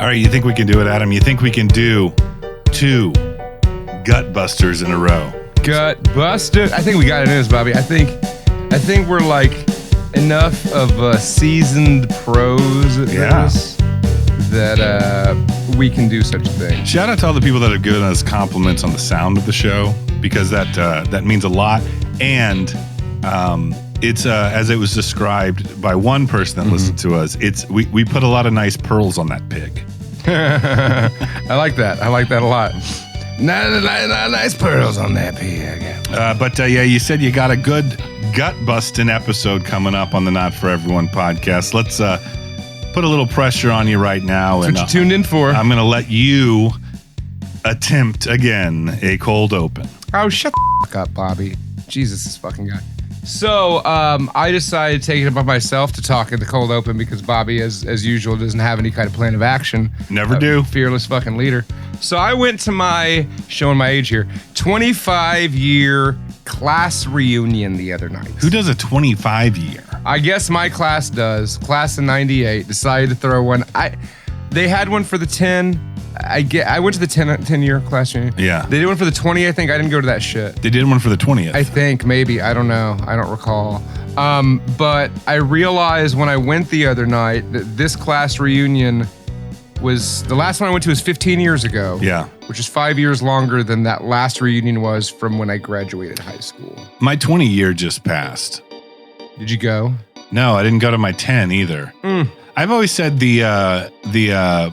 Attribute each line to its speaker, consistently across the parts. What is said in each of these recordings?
Speaker 1: All right, you think we can do it, Adam? You think we can do 2 gut busters in a row?
Speaker 2: Gut buster. I think we got it in us, Bobby. I think we're like enough of seasoned pros at this that we can do such a thing.
Speaker 1: Shout out to all the people that have given us compliments on the sound of the show, because that means a lot. And it's as it was described by one person that listened to us. We put a lot of nice pearls on that pig.
Speaker 2: I like that. I like that a lot. Nice pearls on that pig.
Speaker 1: But you said you got a good gut busting episode coming up on the Not For Everyone podcast. Let's put a little pressure on you right now.
Speaker 2: That's what you tuned in for.
Speaker 1: I'm going to let you attempt again a cold open.
Speaker 2: Oh, shut the fuck up, Bobby. Jesus, this fucking guy. So I decided to take it upon myself to talk in the cold open because Bobby, as usual, doesn't have any kind of plan of action.
Speaker 1: Never do.
Speaker 2: Fearless fucking leader. So I went to my, showing my age here, 25-year class reunion the other night.
Speaker 1: Who does a 25-year?
Speaker 2: I guess my class does. Class of 98 decided to throw one. They had one for the 10. I went to the 10-year class reunion.
Speaker 1: Yeah.
Speaker 2: They did one for the 20, I think. I didn't go to that shit.
Speaker 1: They did one for the 20th.
Speaker 2: I think, maybe. I don't know. I don't recall. But I realized when I went the other night that this class reunion was, the last one I went to was 15 years ago.
Speaker 1: Yeah.
Speaker 2: Which is 5 years longer than that last reunion was from when I graduated high school.
Speaker 1: My 20 year just passed.
Speaker 2: Did you go?
Speaker 1: No, I didn't go to my 10 either. I've always said the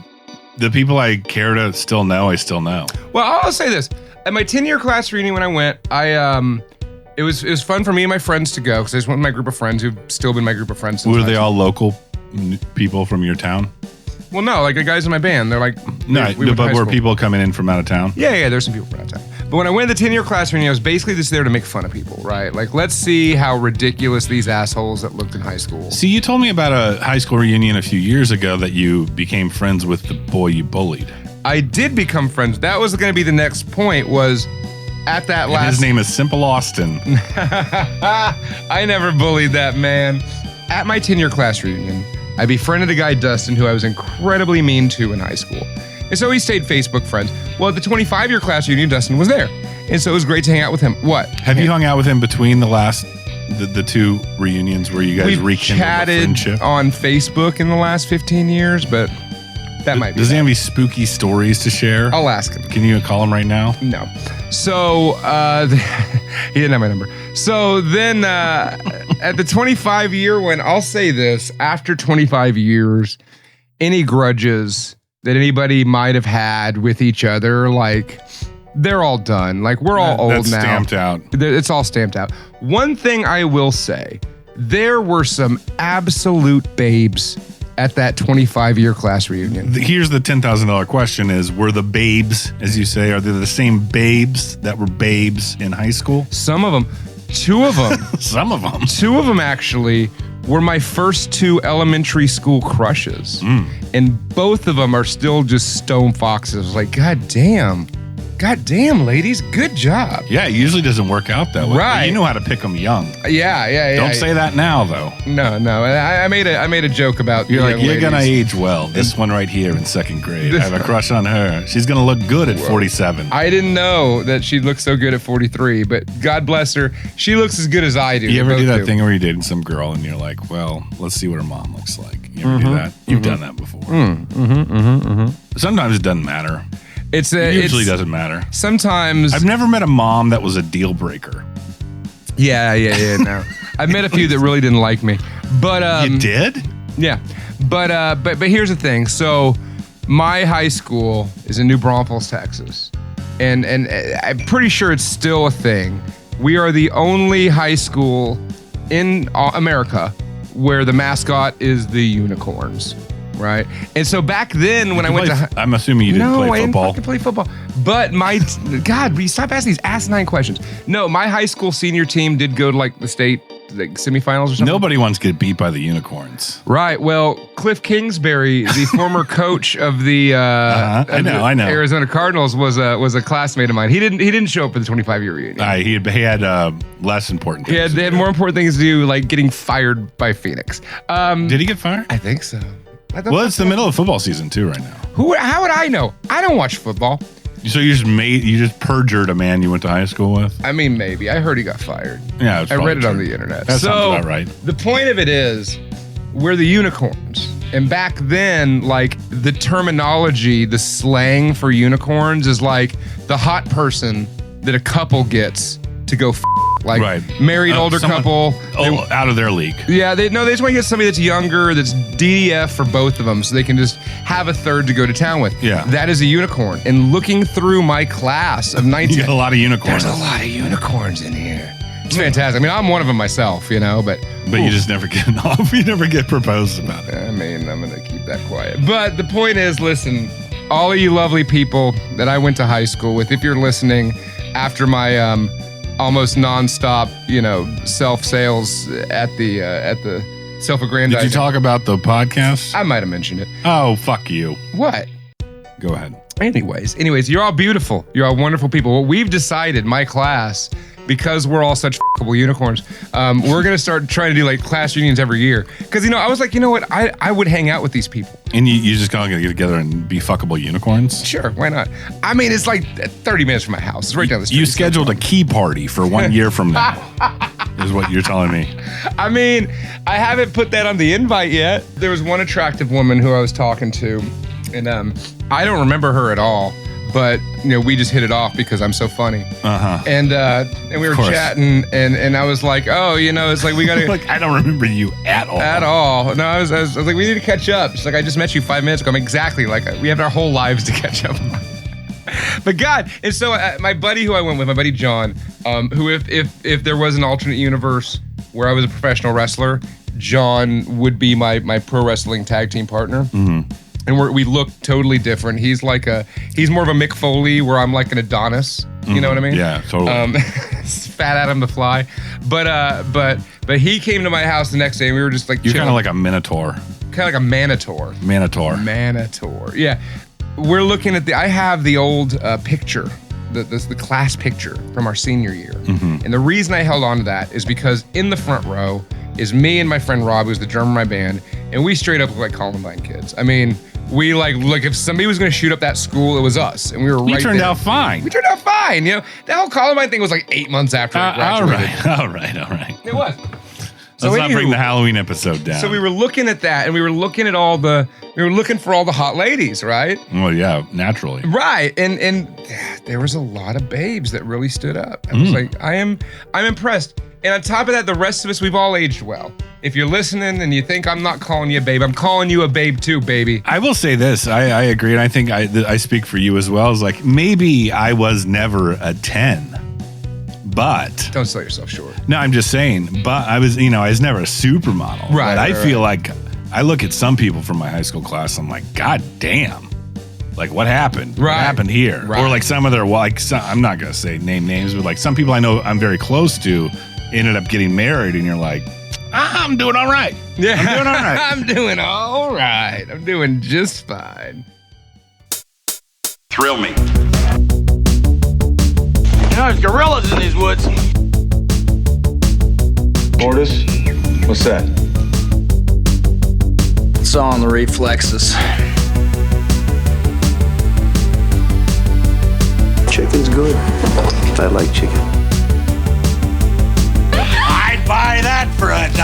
Speaker 1: people I care to still know, I still know.
Speaker 2: Well, I'll say this. At my 10-year class reunion when I went, it was fun for me and my friends to go because I just went with my group of friends who've still been my group of friends since
Speaker 1: Were they all local people from your town?
Speaker 2: Well, no, like the guys in my band, they're like...
Speaker 1: But were people coming in from out of town?
Speaker 2: Yeah, there's some people from out of town. But when I went to the 10-year class reunion, I was basically just there to make fun of people, right? Like, let's see how ridiculous these assholes that looked in high school.
Speaker 1: See, you told me about a high school reunion a few years ago that you became friends with the boy you bullied.
Speaker 2: I did become friends. That was going to be the next point, was at that last...
Speaker 1: His name is Simple Austin.
Speaker 2: I never bullied that man. At my 10-year class reunion, I befriended a guy, Dustin, who I was incredibly mean to in high school. And so we stayed Facebook friends. Well, at the 25-year class reunion, Dustin was there. And so it was great to hang out with him. What?
Speaker 1: Have you hung out with him between the 2 reunions where you guys rekindled a friendship?
Speaker 2: We've chatted on Facebook in the last 15 years, but that might be.
Speaker 1: Does he have any spooky stories to share?
Speaker 2: I'll ask him.
Speaker 1: Can you call him right now?
Speaker 2: No. So, he didn't have my number. So then at the 25-year one, I'll say this, after 25 years, any grudges that anybody might have had with each other, like, they're all done. Like, we're all old
Speaker 1: that's
Speaker 2: now.
Speaker 1: Stamped out.
Speaker 2: It's all stamped out. One thing I will say, there were some absolute babes at that 25-year class reunion.
Speaker 1: Here's the $10,000 question is, were the babes, as you say, are they the same babes that were babes in high school?
Speaker 2: Some of them. 2 of them.
Speaker 1: Some of them.
Speaker 2: 2 of them, actually, were my first 2 elementary school crushes. And both of them are still just stone foxes. Like, God damn, ladies, good job.
Speaker 1: Yeah, it usually doesn't work out that way.
Speaker 2: Right.
Speaker 1: You know how to pick them young.
Speaker 2: Yeah.
Speaker 1: Don't say that now, though.
Speaker 2: No. I made a joke about
Speaker 1: You're like, you're gonna
Speaker 2: ladies.
Speaker 1: age well. This one right here in 2nd grade. I have a crush on her. She's gonna look good at 47.
Speaker 2: I didn't know that she'd look so good at 43, but God bless her. She looks as good as I do.
Speaker 1: You ever do that thing where you're dating some girl and you're like, well, let's see what her mom looks like? You ever do that? You've done that before. Sometimes it doesn't matter. It usually doesn't matter.
Speaker 2: Sometimes.
Speaker 1: I've never met a mom that was a deal breaker.
Speaker 2: Yeah, no. I've met a few that really didn't like me. But
Speaker 1: you did?
Speaker 2: Yeah. But here's the thing. So my high school is in New Braunfels, Texas. And I'm pretty sure it's still a thing. We are the only high school in America where the mascot is the unicorns. Right. And so back then when I went to...
Speaker 1: I'm assuming you didn't play football.
Speaker 2: No, I didn't fucking play football. But God, stop asking these asinine questions. No, my high school senior team did go to like the state semifinals or something.
Speaker 1: Nobody wants to get beat by the unicorns.
Speaker 2: Right. Well, Cliff Kingsbury, the former coach of the
Speaker 1: I know.
Speaker 2: Arizona Cardinals, was a classmate of mine. He didn't show up for the 25-year reunion.
Speaker 1: He had less important things.
Speaker 2: They had more important things to do, like getting fired by Phoenix.
Speaker 1: Did he get fired?
Speaker 2: I think so.
Speaker 1: Well, it's the middle of football season too right now.
Speaker 2: How would I know? I don't watch football.
Speaker 1: So you just perjured a man you went to high school with?
Speaker 2: I mean, maybe. I heard he got fired.
Speaker 1: Yeah,
Speaker 2: I read it on the internet.
Speaker 1: That sounds about right.
Speaker 2: The point of it is, we're the unicorns. And back then, like, the terminology, the slang for unicorns is like the hot person that a couple gets to go like married older couple.
Speaker 1: Out of their league.
Speaker 2: Yeah, they just want to get somebody that's younger, that's DDF for both of them, so they can just have a third to go to town with.
Speaker 1: Yeah.
Speaker 2: That is a unicorn. And looking through my class of 19...
Speaker 1: You got a lot of unicorns.
Speaker 2: There's a lot of unicorns in here. It's fantastic. I mean, I'm one of them myself, you know, but
Speaker 1: you just never get off. You never get proposed about it.
Speaker 2: I mean, I'm going to keep that quiet. But the point is, listen, all of you lovely people that I went to high school with, if you're listening after my almost nonstop, you know, self-sales at the self-aggrandizing.
Speaker 1: Did you talk about the podcast?
Speaker 2: I might have mentioned it.
Speaker 1: Oh, fuck you.
Speaker 2: What?
Speaker 1: Go ahead.
Speaker 2: Anyways, you're all beautiful. You're all wonderful people. What we've decided, my class, because we're all such fuckable unicorns, we're going to start trying to do like class reunions every year. Because, you know, I was like, you know what? I would hang out with these people.
Speaker 1: And you just going to get together and be fuckable unicorns?
Speaker 2: Sure, why not? I mean, it's like 30 minutes from my house. It's right down the street.
Speaker 1: You scheduled a key party for 1 year from now, is what you're telling me.
Speaker 2: I mean, I haven't put that on the invite yet. There was one attractive woman who I was talking to, and I don't remember her at all. But, you know, we just hit it off because I'm so funny.
Speaker 1: Uh-huh.
Speaker 2: And we were chatting, and I was like, oh, you know, it's like we got to...
Speaker 1: like, I don't remember you at all.
Speaker 2: At all. No, I was like, we need to catch up. She's like, I just met you 5 minutes ago. I'm exactly like, we have our whole lives to catch up. But God, and so my buddy who I went with, my buddy John, who if there was an alternate universe where I was a professional wrestler, John would be my pro wrestling tag team partner.
Speaker 1: Mm-hmm.
Speaker 2: And we look totally different. He's more of a Mick Foley, where I'm like an Adonis. You know what I mean?
Speaker 1: Yeah, totally.
Speaker 2: Fat Adam the Fly. But he came to my house the next day, and we were just like,
Speaker 1: you're kind of like a Minotaur.
Speaker 2: Kind of like a Manitor.
Speaker 1: Manitor.
Speaker 2: Yeah. We're looking at I have the old picture, the class picture from our senior year.
Speaker 1: Mm-hmm.
Speaker 2: And the reason I held on to that is because in the front row is me and my friend Rob, who's the drummer of my band, and we straight up look like Columbine kids. I mean, we like if somebody was going to shoot up that school, it was us, and we were right there.
Speaker 1: You turned out fine.
Speaker 2: We turned out fine. You know, the whole Columbine thing was like 8 months after we graduated.
Speaker 1: All right.
Speaker 2: It was.
Speaker 1: Let's not bring the Halloween episode down.
Speaker 2: So we were looking at that, and we were looking at we were looking for all the hot ladies, right?
Speaker 1: Well, yeah, naturally.
Speaker 2: Right, and there was a lot of babes that really stood up. I was like, I'm impressed. And on top of that, the rest of us, we've all aged well. If you're listening and you think I'm not calling you a babe, I'm calling you a babe too, baby.
Speaker 1: I will say this. I agree, and I think I speak for you as well. Is like, maybe I was never a 10, but...
Speaker 2: Don't sell yourself short.
Speaker 1: No, I'm just saying. But I was never a supermodel.
Speaker 2: Right.
Speaker 1: But I feel like I look at some people from my high school class, I'm like, God damn. Like, what happened?
Speaker 2: Right.
Speaker 1: What happened here?
Speaker 2: Right.
Speaker 1: Or like some of their, I'm not going to say name names, but like some people I know I'm very close to ended up getting married, and you're like, I'm doing all right.
Speaker 2: Yeah.
Speaker 1: I'm doing all right.
Speaker 2: I'm doing all right. I'm doing just fine.
Speaker 3: Thrill me. You know, there's gorillas in these woods.
Speaker 4: Mortis, what's that?
Speaker 5: It's all on the reflexes.
Speaker 6: Chicken's good. I like chicken.
Speaker 3: I'd buy that for $1.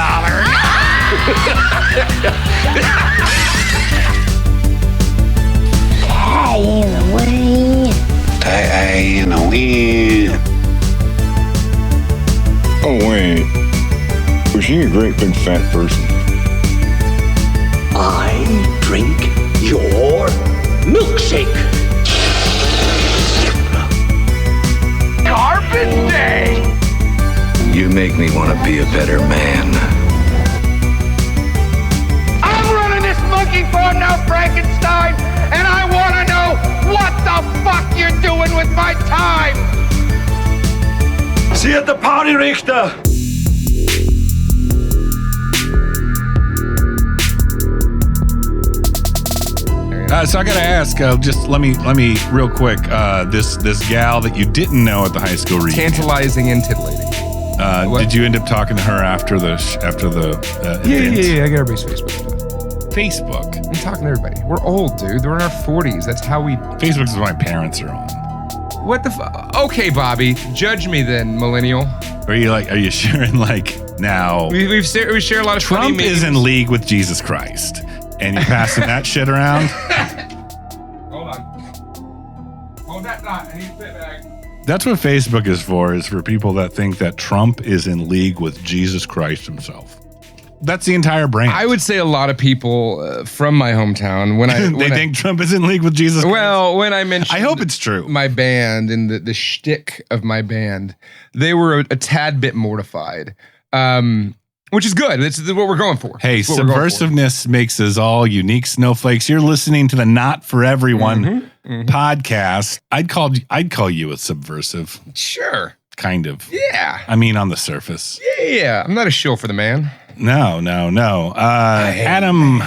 Speaker 6: In the wind.
Speaker 4: Oh, wait. Was she a great big fat person?
Speaker 6: I drink your milkshake.
Speaker 3: Carpet Day!
Speaker 6: You make me want to be a better man.
Speaker 3: I'm running this monkey farm now, Frankenstein, and I want to know what the fuck you're doing with my time!
Speaker 6: See you at the party, Richter.
Speaker 1: So I got to ask, just let me real quick, this gal that you didn't know at the high school reunion.
Speaker 2: Tantalizing and titillating.
Speaker 1: Did you end up talking to her after the event?
Speaker 2: Yeah, I got everybody's Facebook.
Speaker 1: Facebook.
Speaker 2: I'm talking to everybody. We're old, dude. We're in our 40s. That's how we...
Speaker 1: Facebook is what my parents are on.
Speaker 2: What the fuck? Okay, Bobby. Judge me then, millennial.
Speaker 1: Are you sharing like now?
Speaker 2: We share a lot of funny
Speaker 1: Trump
Speaker 2: memes.
Speaker 1: is in league with Jesus Christ, and you're passing that shit around.
Speaker 2: Hold on. Hold that knot. I need a spit bag.
Speaker 1: That's what Facebook is for people that think that Trump is in league with Jesus Christ himself. That's the entire brand.
Speaker 2: I would say a lot of people from my hometown
Speaker 1: they think Trump is in league with Jesus Christ.
Speaker 2: Well, when I mentioned,
Speaker 1: I hope it's true.
Speaker 2: My band and the shtick of my band, they were a tad bit mortified, which is good. This is what we're going for.
Speaker 1: Hey, subversiveness makes us all unique snowflakes. You're listening to the Not for Everyone podcast. I'd call you a subversive.
Speaker 2: Sure.
Speaker 1: Kind of.
Speaker 2: Yeah.
Speaker 1: I mean, on the surface.
Speaker 2: Yeah. I'm not a shill for the man.
Speaker 1: No. Adam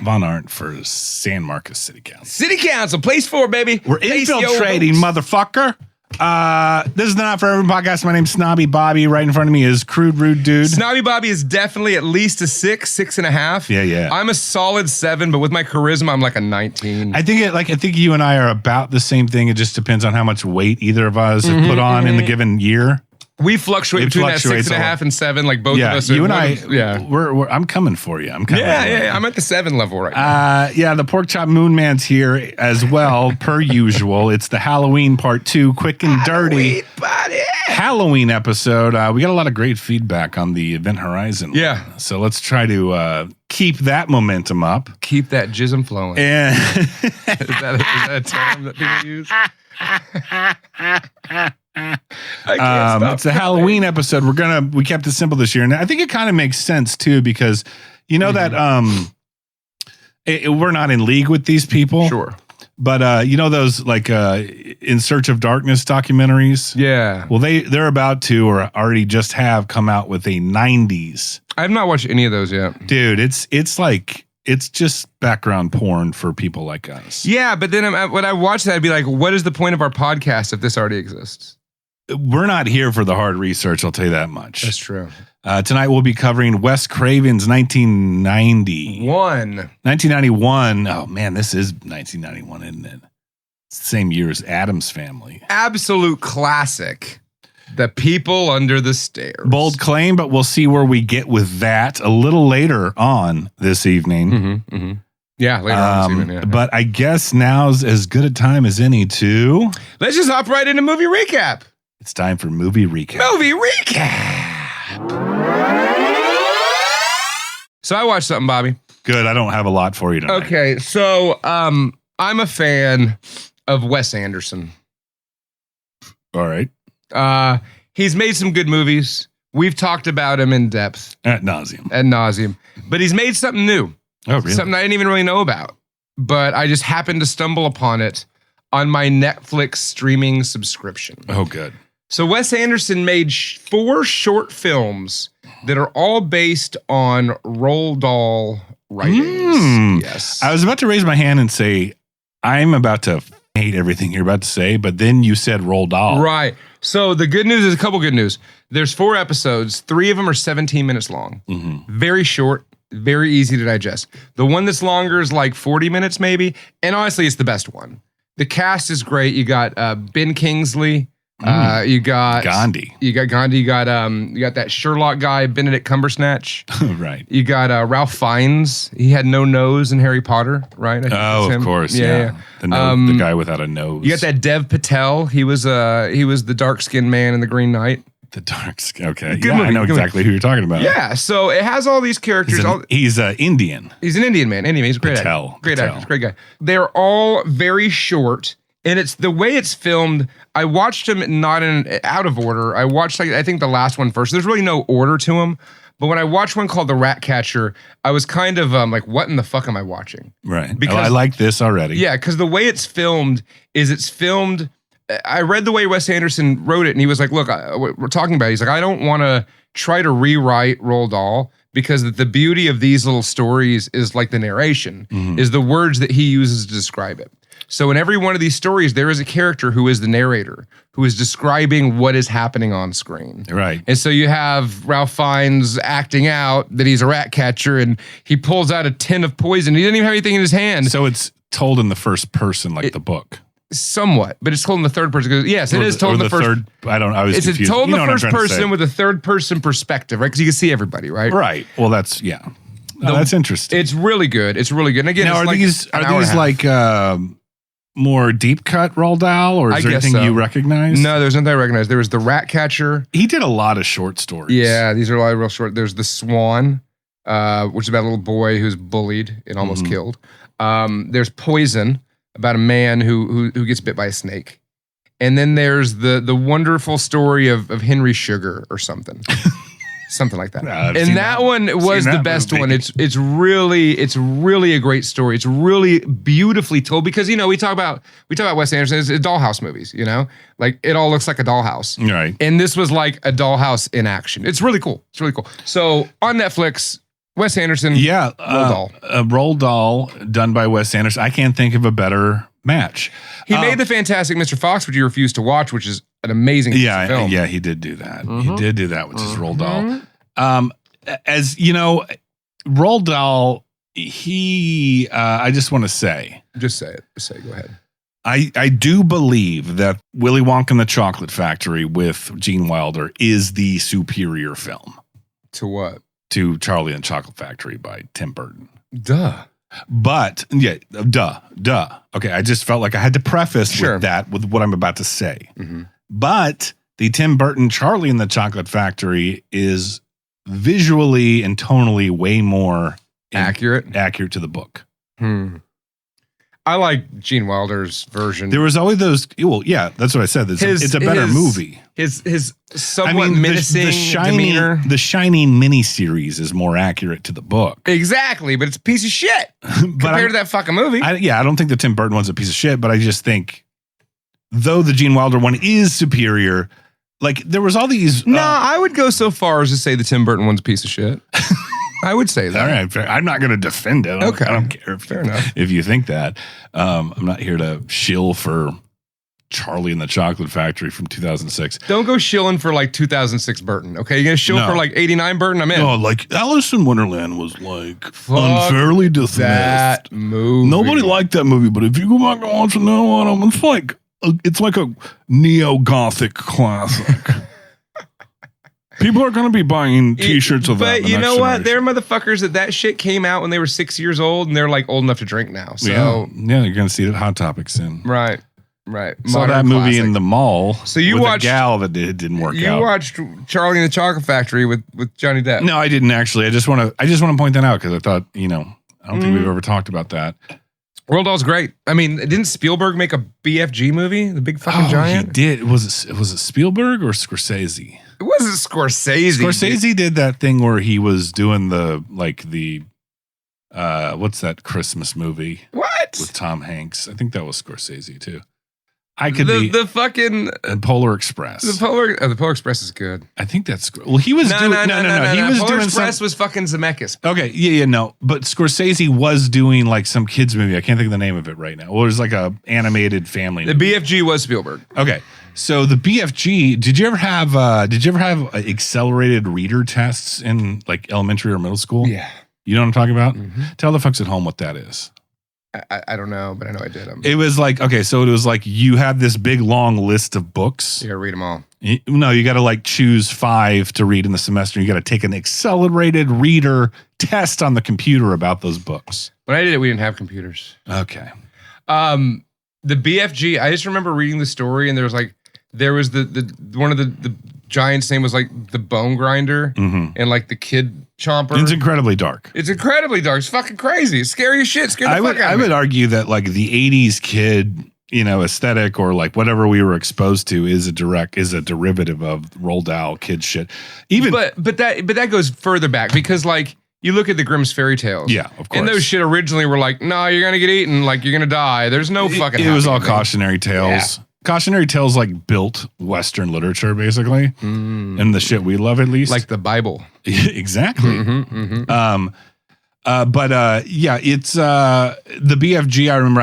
Speaker 1: Von Arndt for San Marcos City Council.
Speaker 2: City Council, place 4, baby.
Speaker 1: We're infiltrating, motherfucker. This is the Not for Everyone podcast. My name's Snobby Bobby. Right in front of me is Crude Rude Dude.
Speaker 2: Snobby Bobby is definitely at least a 6.5.
Speaker 1: Yeah.
Speaker 2: I'm a solid 7, but with my charisma, I'm like a 19.
Speaker 1: I think you and I are about the same thing. It just depends on how much weight either of us have put on in the given year.
Speaker 2: We fluctuate between that 6.5 and 7, like both of us.
Speaker 1: You and I,
Speaker 2: yeah.
Speaker 1: I'm coming for you. I'm
Speaker 2: I'm at the 7 level right now.
Speaker 1: The Pork Chop Moon Man's here as well, per usual. It's the Halloween part 2, quick and dirty Halloween episode. We got a lot of great feedback on the Event Horizon.
Speaker 2: Yeah.
Speaker 1: So let's try to keep that momentum up.
Speaker 2: Keep that jism flowing.
Speaker 1: And
Speaker 2: is that a term that people use?
Speaker 1: It's a Halloween episode. We kept it simple this year, and I think it kind of makes sense too because you know that we're not in league with these people,
Speaker 2: sure.
Speaker 1: But you know those like In Search of Darkness documentaries.
Speaker 2: Yeah.
Speaker 1: Well, they're about to or already just have come out with a 90s.
Speaker 2: I have not watched any of those yet,
Speaker 1: dude. It's just background porn for people like us.
Speaker 2: Yeah, but then when I watch that, I'd be like, what is the point of our podcast if this already exists?
Speaker 1: We're not here for the hard research, I'll tell you that much.
Speaker 2: That's true.
Speaker 1: Tonight we'll be covering Wes Craven's 1991. Oh, man, this is 1991, isn't it? It's the same year as Addams Family.
Speaker 2: Absolute classic. The People Under the Stairs.
Speaker 1: Bold claim, but we'll see where we get with that a little later on this evening.
Speaker 2: Yeah, later on this evening. Yeah.
Speaker 1: But I guess now's as good a time as any to...
Speaker 2: Let's just hop right into movie recap.
Speaker 1: It's time for movie recap.
Speaker 2: Movie recap. So I watched something, Bobby.
Speaker 1: Good. I don't have a lot for you tonight.
Speaker 2: Okay, so I'm a fan of Wes Anderson.
Speaker 1: All right.
Speaker 2: He's made some good movies. We've talked about him in depth.
Speaker 1: Ad nauseum.
Speaker 2: But he's made something new.
Speaker 1: Oh, really?
Speaker 2: Something I didn't even really know about. But I just happened to stumble upon it on my Netflix streaming subscription.
Speaker 1: Oh, good.
Speaker 2: So Wes Anderson made 4 short films that are all based on Roald Dahl writings. Yes.
Speaker 1: I was about to raise my hand and say, I'm about to hate everything you're about to say, but then you said Roald Dahl.
Speaker 2: Right. So the good news is a couple good news. There's 4 episodes. 3 of them are 17 minutes long. Very short, very easy to digest. The one that's longer is like 40 minutes maybe. And honestly, it's the best one. The cast is great. You got Ben Kingsley. You got
Speaker 1: Gandhi.
Speaker 2: You got that Sherlock guy, Benedict Cumberbatch.
Speaker 1: Right.
Speaker 2: You got Ralph Fiennes. He had no nose in Harry Potter, right?
Speaker 1: Of course. Yeah. The guy without a nose.
Speaker 2: You got that Dev Patel. He was the dark-skinned man in The Green Knight.
Speaker 1: The dark skin. Okay.
Speaker 2: Good movie,
Speaker 1: I know exactly who you're talking about.
Speaker 2: Yeah. So it has all these characters.
Speaker 1: He's Indian.
Speaker 2: He's an Indian man. Anyway, he's a great
Speaker 1: Patel.
Speaker 2: actor. Great actor. Great guy. They're all very short. And it's the way it's filmed. I watched them not out of order. I watched I think the last one first. There's really no order to them. But when I watched one called The Rat Catcher, I was kind of like, what in the fuck am I watching?
Speaker 1: Right.
Speaker 2: Because
Speaker 1: I like this already.
Speaker 2: Yeah, because the way it's filmed is I read the way Wes Anderson wrote it, and he was like, look, we're talking about it. He's like, I don't want to try to rewrite Roald Dahl because the beauty of these little stories is like the narration, is the words that he uses to describe it. So in every one of these stories, there is a character who is the narrator, who is describing what is happening on screen.
Speaker 1: Right.
Speaker 2: And so you have Ralph Fiennes acting out that he's a rat catcher, and he pulls out a tin of poison. He didn't even have anything in his hand.
Speaker 1: So it's told in the first person, like the book.
Speaker 2: Somewhat, but it's told in the third person. Yes, it is told in the first.
Speaker 1: Third, I was
Speaker 2: It's
Speaker 1: confused.
Speaker 2: told in the first
Speaker 1: what I'm trying to
Speaker 2: person
Speaker 1: say.
Speaker 2: with a third person perspective, right? Because you can see everybody, right?
Speaker 1: Right. Well, that's that's interesting.
Speaker 2: It's really good. It's really good. And again,
Speaker 1: Now,
Speaker 2: it's
Speaker 1: are
Speaker 2: like
Speaker 1: these
Speaker 2: an hour and a half.
Speaker 1: like more deep cut Roald Dahl, or is
Speaker 2: I
Speaker 1: there
Speaker 2: guess
Speaker 1: anything
Speaker 2: so.
Speaker 1: you recognize?
Speaker 2: No, there's nothing I recognize. There was the rat catcher.
Speaker 1: He did a lot of short stories.
Speaker 2: Yeah, these are a lot of real short. There's the Swan, which is about a little boy who's bullied and almost killed. There's Poison, about a man who gets bit by a snake. And then there's the wonderful story of Henry Sugar or something. Something like that.
Speaker 1: I've
Speaker 2: And
Speaker 1: seen
Speaker 2: that one was
Speaker 1: seen
Speaker 2: the
Speaker 1: that
Speaker 2: best
Speaker 1: movie.
Speaker 2: one. It's really a great story. It's really beautifully told because we talk about Wes Anderson. It's dollhouse movies, like it all looks like a dollhouse.
Speaker 1: Right.
Speaker 2: And this was like a dollhouse in action. It's really cool. It's really cool. So on Netflix, Wes Anderson.
Speaker 1: Yeah.
Speaker 2: Roald Dahl.
Speaker 1: Roald Dahl, done by Wes Anderson. I can't think of a better match.
Speaker 2: He made the Fantastic Mr. Fox, which you refused to watch, which is an amazing piece of film.
Speaker 1: Yeah, he did do that. He did do that, which is Roald Dahl. As you know, Roald Dahl, he, I just want to say.
Speaker 2: Just say it. Just say it. Go ahead.
Speaker 1: I do believe that Willy Wonka and the Chocolate Factory with Gene Wilder is the superior film
Speaker 2: To what?
Speaker 1: to Charlie and the Chocolate Factory by Tim Burton.
Speaker 2: Duh.
Speaker 1: But yeah, duh. Okay, I just felt like I had to preface
Speaker 2: Sure.
Speaker 1: with that with what I'm about to say. But the Tim Burton Charlie and the Chocolate Factory is visually and tonally way more
Speaker 2: Accurate
Speaker 1: to the book.
Speaker 2: I like Gene Wilder's version.
Speaker 1: There was always those. Well, yeah, that's what I said. It's a better movie.
Speaker 2: His somewhat menacing demeanor.
Speaker 1: The Shining miniseries is more accurate to the book.
Speaker 2: Exactly, but it's a piece of shit compared to that fucking movie.
Speaker 1: I don't think the Tim Burton one's a piece of shit, but I just think, though the Gene Wilder one is superior, like there was all these.
Speaker 2: No, I would go so far as to say the Tim Burton one's a piece of shit. I would say that.
Speaker 1: All right, fair. I'm not going to defend it.
Speaker 2: Okay.
Speaker 1: I don't care if,
Speaker 2: Fair enough.
Speaker 1: if you think that. I'm not here to shill for Charlie and the Chocolate Factory from 2006.
Speaker 2: Don't go shilling for like 2006 Burton, okay? You're going to shill
Speaker 1: No.
Speaker 2: for like 89 Burton? I'm in.
Speaker 1: No, like Alice in Wonderland was like unfairly dismissed.
Speaker 2: That movie.
Speaker 1: Nobody liked that movie, but if you go back and watch it now, it's like a neo-gothic classic. People are going to be buying T-shirts of that.
Speaker 2: But you know what? They're motherfuckers that shit came out when they were 6 years old, and they're like old enough to drink now. So
Speaker 1: yeah, you're going to see it at Hot Topic soon.
Speaker 2: right.
Speaker 1: Saw that movie in the mall.
Speaker 2: So you
Speaker 1: with
Speaker 2: watched-
Speaker 1: a gal that didn't work
Speaker 2: You
Speaker 1: out.
Speaker 2: watched Charlie and the Chocolate Factory with Johnny Depp.
Speaker 1: No, I didn't actually. I just want to point that out because I thought, I don't think we've ever talked about that.
Speaker 2: Roald Dahl's great. I mean, didn't Spielberg make a BFG movie? The Big Fucking Giant?
Speaker 1: He did. Was it Spielberg or Scorsese?
Speaker 2: It wasn't Scorsese.
Speaker 1: Scorsese did that thing where he was doing the what's that Christmas movie
Speaker 2: What?
Speaker 1: with Tom Hanks? I think that was Scorsese too. I could be
Speaker 2: The fucking
Speaker 1: and Polar Express.
Speaker 2: the Polar Express is good.
Speaker 1: I think that's well. He was doing no. He was
Speaker 2: Polar
Speaker 1: doing
Speaker 2: Express
Speaker 1: some.
Speaker 2: was fucking Zemeckis.
Speaker 1: Okay, no. But Scorsese was doing like some kids movie. I can't think of the name of it right now. Well, it was like a animated family.
Speaker 2: The
Speaker 1: movie.
Speaker 2: BFG was Spielberg.
Speaker 1: Okay, so the BFG. Did you ever have accelerated reader tests in like elementary or middle school?
Speaker 2: Yeah.
Speaker 1: You know what I'm talking about? Tell the folks at home what that is.
Speaker 2: I don't know, but I know I did them.
Speaker 1: It was like, okay, so it was like you have this big long list of books.
Speaker 2: You gotta read them all.
Speaker 1: No, you got to like choose 5 to read in the semester. You got to take an accelerated reader test on the computer about those books.
Speaker 2: When I did it, we didn't have computers.
Speaker 1: Okay.
Speaker 2: The BFG, I just remember reading the story, and there was the one of the giant's name was like the Bone Grinder, and like the Kid Chomper.
Speaker 1: It's incredibly dark.
Speaker 2: It's incredibly dark. It's fucking crazy. It's scary as shit. It scared the fuck out
Speaker 1: I
Speaker 2: of me.
Speaker 1: would argue that like the 80s kid, aesthetic or like whatever we were exposed to is a derivative of Roald Dahl kid shit. Even
Speaker 2: But that goes further back because like you look at the Grimm's fairy tales.
Speaker 1: Yeah, of course.
Speaker 2: And those shit originally were like, no, you're gonna get eaten, like you're gonna die. There's no fucking.
Speaker 1: it was all
Speaker 2: happy ending.
Speaker 1: cautionary tales. Cautionary tales like built Western literature, basically, and the shit we love, at least,
Speaker 2: like the Bible.
Speaker 1: Exactly. Yeah, it's the BFG. I remember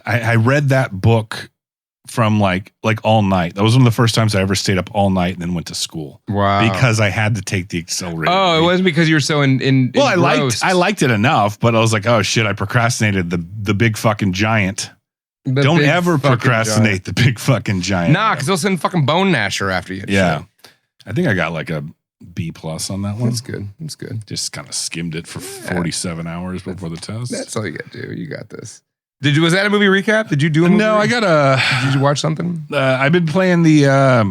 Speaker 1: I read that book from like all night. That was one of the first times I ever stayed up all night and then went to school.
Speaker 2: Wow.
Speaker 1: Because I had to take the accelerated.
Speaker 2: Oh, it wasn't because you were so in
Speaker 1: well, I liked it enough, but I was like, oh shit, I procrastinated the big fucking giant. Don't ever procrastinate the big fucking giant.
Speaker 2: Nah, because they'll send fucking Bone Gnasher after you.
Speaker 1: Yeah. I think I got like a B+ on that one.
Speaker 2: That's good. That's good.
Speaker 1: Just kind of skimmed it for 47 hours before the test.
Speaker 2: That's all you got to do. You got this. Was that a movie recap? Did you do a movie?
Speaker 1: No,
Speaker 2: Did you watch something?
Speaker 1: I've been playing I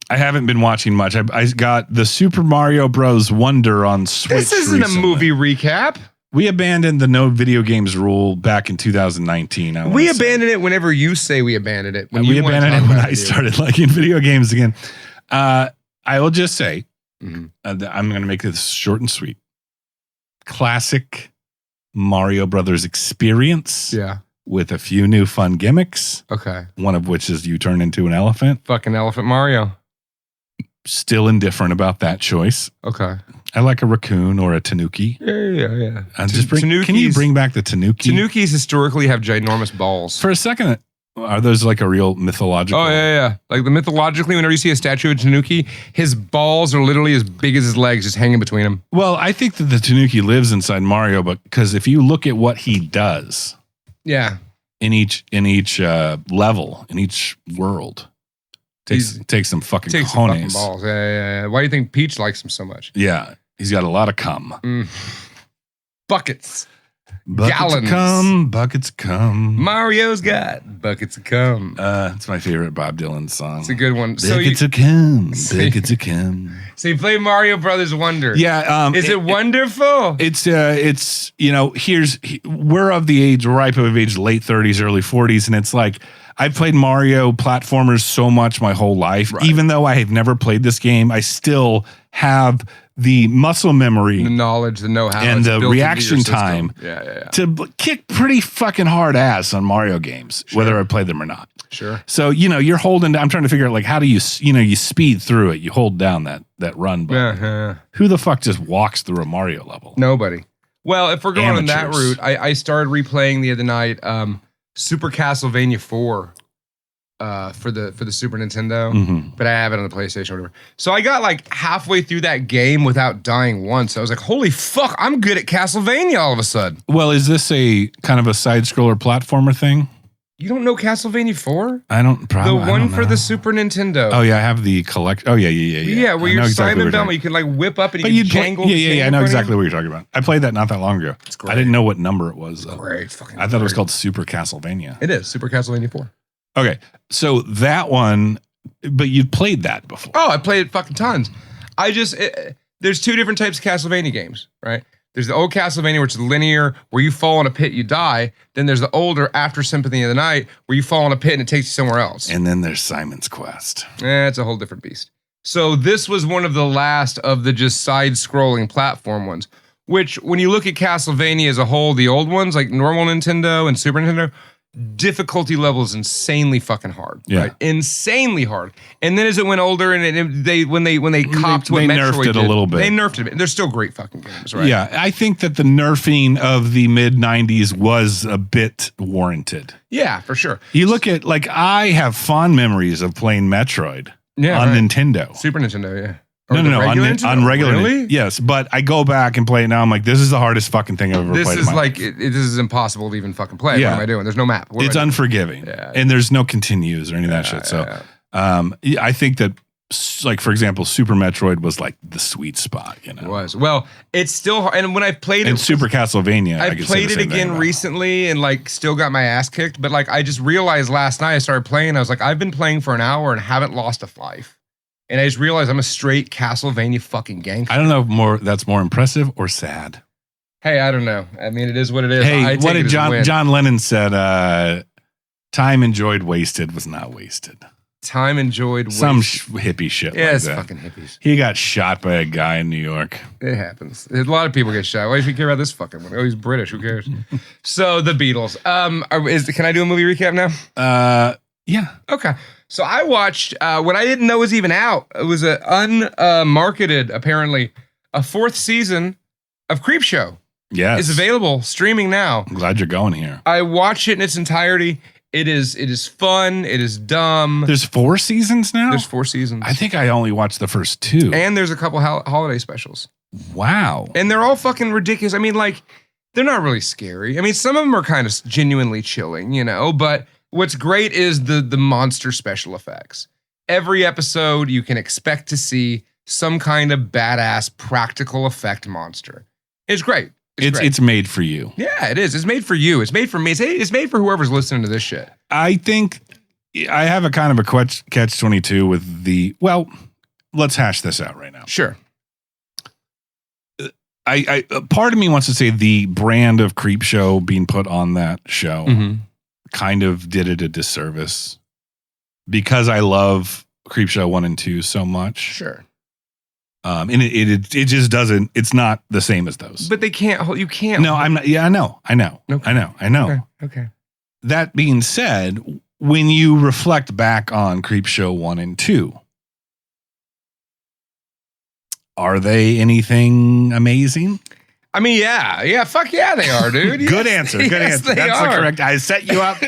Speaker 1: haven't been watching much. I got the Super Mario Bros. Wonder on Switch.
Speaker 2: This isn't recently. A movie recap.
Speaker 1: We abandoned the no video games rule back in 2019.
Speaker 2: We abandoned it whenever you say we abandoned it.
Speaker 1: We abandoned it when I started liking video games again. I will just say, I'm going to make this short and sweet. Classic Mario Brothers experience.
Speaker 2: Yeah.
Speaker 1: With a few new fun gimmicks.
Speaker 2: Okay.
Speaker 1: One of which is you turn into an elephant.
Speaker 2: Fucking Elephant Mario.
Speaker 1: Still indifferent about that choice.
Speaker 2: Okay.
Speaker 1: I like a raccoon or a tanuki.
Speaker 2: Yeah.
Speaker 1: Can you bring back the tanuki?
Speaker 2: Tanukis historically have ginormous balls.
Speaker 1: For a second, are those like a real mythological?
Speaker 2: Oh, yeah. Like mythologically, whenever you see a statue of Tanuki, his balls are literally as big as his legs, just hanging between them.
Speaker 1: Well, I think that the tanuki lives inside Mario, but because if you look at what he does,
Speaker 2: yeah,
Speaker 1: in each level, in each world, takes some fucking cojones.
Speaker 2: Some fucking balls. Yeah. Why do you think Peach likes him so much?
Speaker 1: Yeah, he's got a lot of cum.
Speaker 2: Buckets.
Speaker 1: Buckets of cum, buckets of cum.
Speaker 2: Mario's got buckets of cum.
Speaker 1: It's my favorite Bob Dylan song.
Speaker 2: It's a good one.
Speaker 1: Buckets of cum, buckets of cum.
Speaker 2: So you play Mario Brothers Wonder.
Speaker 1: Yeah.
Speaker 2: Is it wonderful?
Speaker 1: It's we're of the age, ripe of age, late 30s, early 40s, and it's like I've played Mario platformers so much my whole life. Right. Even though I have never played this game, I still have the muscle memory,
Speaker 2: the knowledge, the know-how,
Speaker 1: and the reaction time to kick pretty fucking hard ass on Mario games, whether I play them or not.
Speaker 2: Sure.
Speaker 1: So, you're holding, I'm trying to figure out like, how do you speed through it? You hold down that run button.
Speaker 2: Yeah.
Speaker 1: Who the fuck just walks through a Mario level?
Speaker 2: Nobody. Well, if we're going on that route, I started replaying the other night, Super Castlevania 4. For the Super Nintendo, but I have it on the PlayStation or whatever. So I got like halfway through that game without dying once. I was like, holy fuck, I'm good at Castlevania all of a sudden.
Speaker 1: Well, is this a kind of a side-scroller platformer thing?
Speaker 2: You don't know Castlevania 4?
Speaker 1: I don't probably.
Speaker 2: The one for the Super Nintendo.
Speaker 1: Oh yeah, I have the collect. Oh yeah.
Speaker 2: Yeah, where you're Simon Belmont, you can like whip up and you can jangle.
Speaker 1: Yeah, I know exactly what you're talking about. I played that not that long ago.
Speaker 2: It's great.
Speaker 1: I didn't know what number it was.
Speaker 2: Great, fucking.
Speaker 1: I thought it was called Super Castlevania.
Speaker 2: It is Super Castlevania 4.
Speaker 1: Okay, so that one, but you'd played that before.
Speaker 2: Oh, I played it fucking tons. There's two different types of Castlevania games, right? There's the old Castlevania, which is linear, where you fall in a pit, you die. Then there's the older After Symphony of the Night, where you fall in a pit and it takes you somewhere else.
Speaker 1: And then there's Simon's Quest.
Speaker 2: It's a whole different beast. So this was one of the last of the just side-scrolling platform ones, which when you look at Castlevania as a whole, the old ones, like normal Nintendo and Super Nintendo, difficulty level is insanely fucking hard, right? Insanely hard. And then as it went older, and when they copped what Metroid
Speaker 1: nerfed it
Speaker 2: did,
Speaker 1: a little bit.
Speaker 2: They nerfed it. They're still great fucking games, right?
Speaker 1: Yeah, I think that the nerfing of the mid '90s was a bit warranted.
Speaker 2: Yeah, for sure.
Speaker 1: You look at I have fond memories of playing Metroid on Nintendo,
Speaker 2: Super Nintendo, yeah.
Speaker 1: No, on regular.
Speaker 2: Really?
Speaker 1: Yes, but I go back and play it now. I'm like, this is the hardest fucking thing I've ever played.
Speaker 2: This is like, this is impossible to even fucking play.
Speaker 1: Yeah.
Speaker 2: What am I doing? There's no map.
Speaker 1: It's unforgiving, and there's no continues or any of that shit. So, I think that, like for example, Super Metroid was like the sweet spot. It
Speaker 2: was. Well, it's still hard. And when I played
Speaker 1: and Super Castlevania,
Speaker 2: I played it again recently, and like still got my ass kicked. But like I just realized last night I started playing. I was like, I've been playing for an hour and haven't lost a life. And I just realized I'm a straight Castlevania fucking gangster.
Speaker 1: I don't know if that's more impressive or sad.
Speaker 2: Hey, I don't know. I mean, it is what it is.
Speaker 1: Hey, what did John Lennon said? Time enjoyed wasted was not wasted.
Speaker 2: Time enjoyed.
Speaker 1: Some hippie shit
Speaker 2: Yeah,
Speaker 1: like
Speaker 2: it's
Speaker 1: that.
Speaker 2: fucking hippies.
Speaker 1: He got shot by a guy in New York.
Speaker 2: It happens. A lot of people get shot. Why should you care about this fucking one? Oh, he's British. Who cares? So the Beatles. Can I do a movie recap now?
Speaker 1: Yeah.
Speaker 2: Okay. So I watched what I didn't know was even out. It was an unmarketed, apparently, a 4th season of Creepshow.
Speaker 1: Yes.
Speaker 2: It's available streaming now.
Speaker 1: I'm glad you're going here.
Speaker 2: I watched it in its entirety. It is fun. It is dumb.
Speaker 1: There's 4 seasons now?
Speaker 2: There's 4 seasons.
Speaker 1: I think I only watched the first 2.
Speaker 2: And there's a couple holiday specials.
Speaker 1: Wow.
Speaker 2: And they're all fucking ridiculous. I mean, like, they're not really scary. I mean, some of them are kind of genuinely chilling, you know, but what's great is the monster special effects. Every episode, you can expect to see some kind of badass practical effect monster. It's great.
Speaker 1: It's made for you.
Speaker 2: Yeah, it is. It's made for you. It's made for me. It's made for whoever's listening to this shit.
Speaker 1: I think I have a kind of a catch-22 with the, well, let's hash this out right now.
Speaker 2: Sure.
Speaker 1: I part of me wants to say the brand of Creepshow being put on that show kind of did it a disservice because I love Creepshow 1 and 2 so much.
Speaker 2: Sure.
Speaker 1: And it just doesn't, it's not the same as those.
Speaker 2: But you can't.
Speaker 1: No, I'm not. Yeah, I know.
Speaker 2: Okay.
Speaker 1: I know.
Speaker 2: Okay.
Speaker 1: That being said, when you reflect back on Creepshow 1 and 2, are they anything amazing?
Speaker 2: I mean, yeah, fuck yeah, they are, dude.
Speaker 1: Good
Speaker 2: Yes.
Speaker 1: answer. Good
Speaker 2: Yes,
Speaker 1: answer.
Speaker 2: they
Speaker 1: That's
Speaker 2: are.
Speaker 1: the correct. I set you up.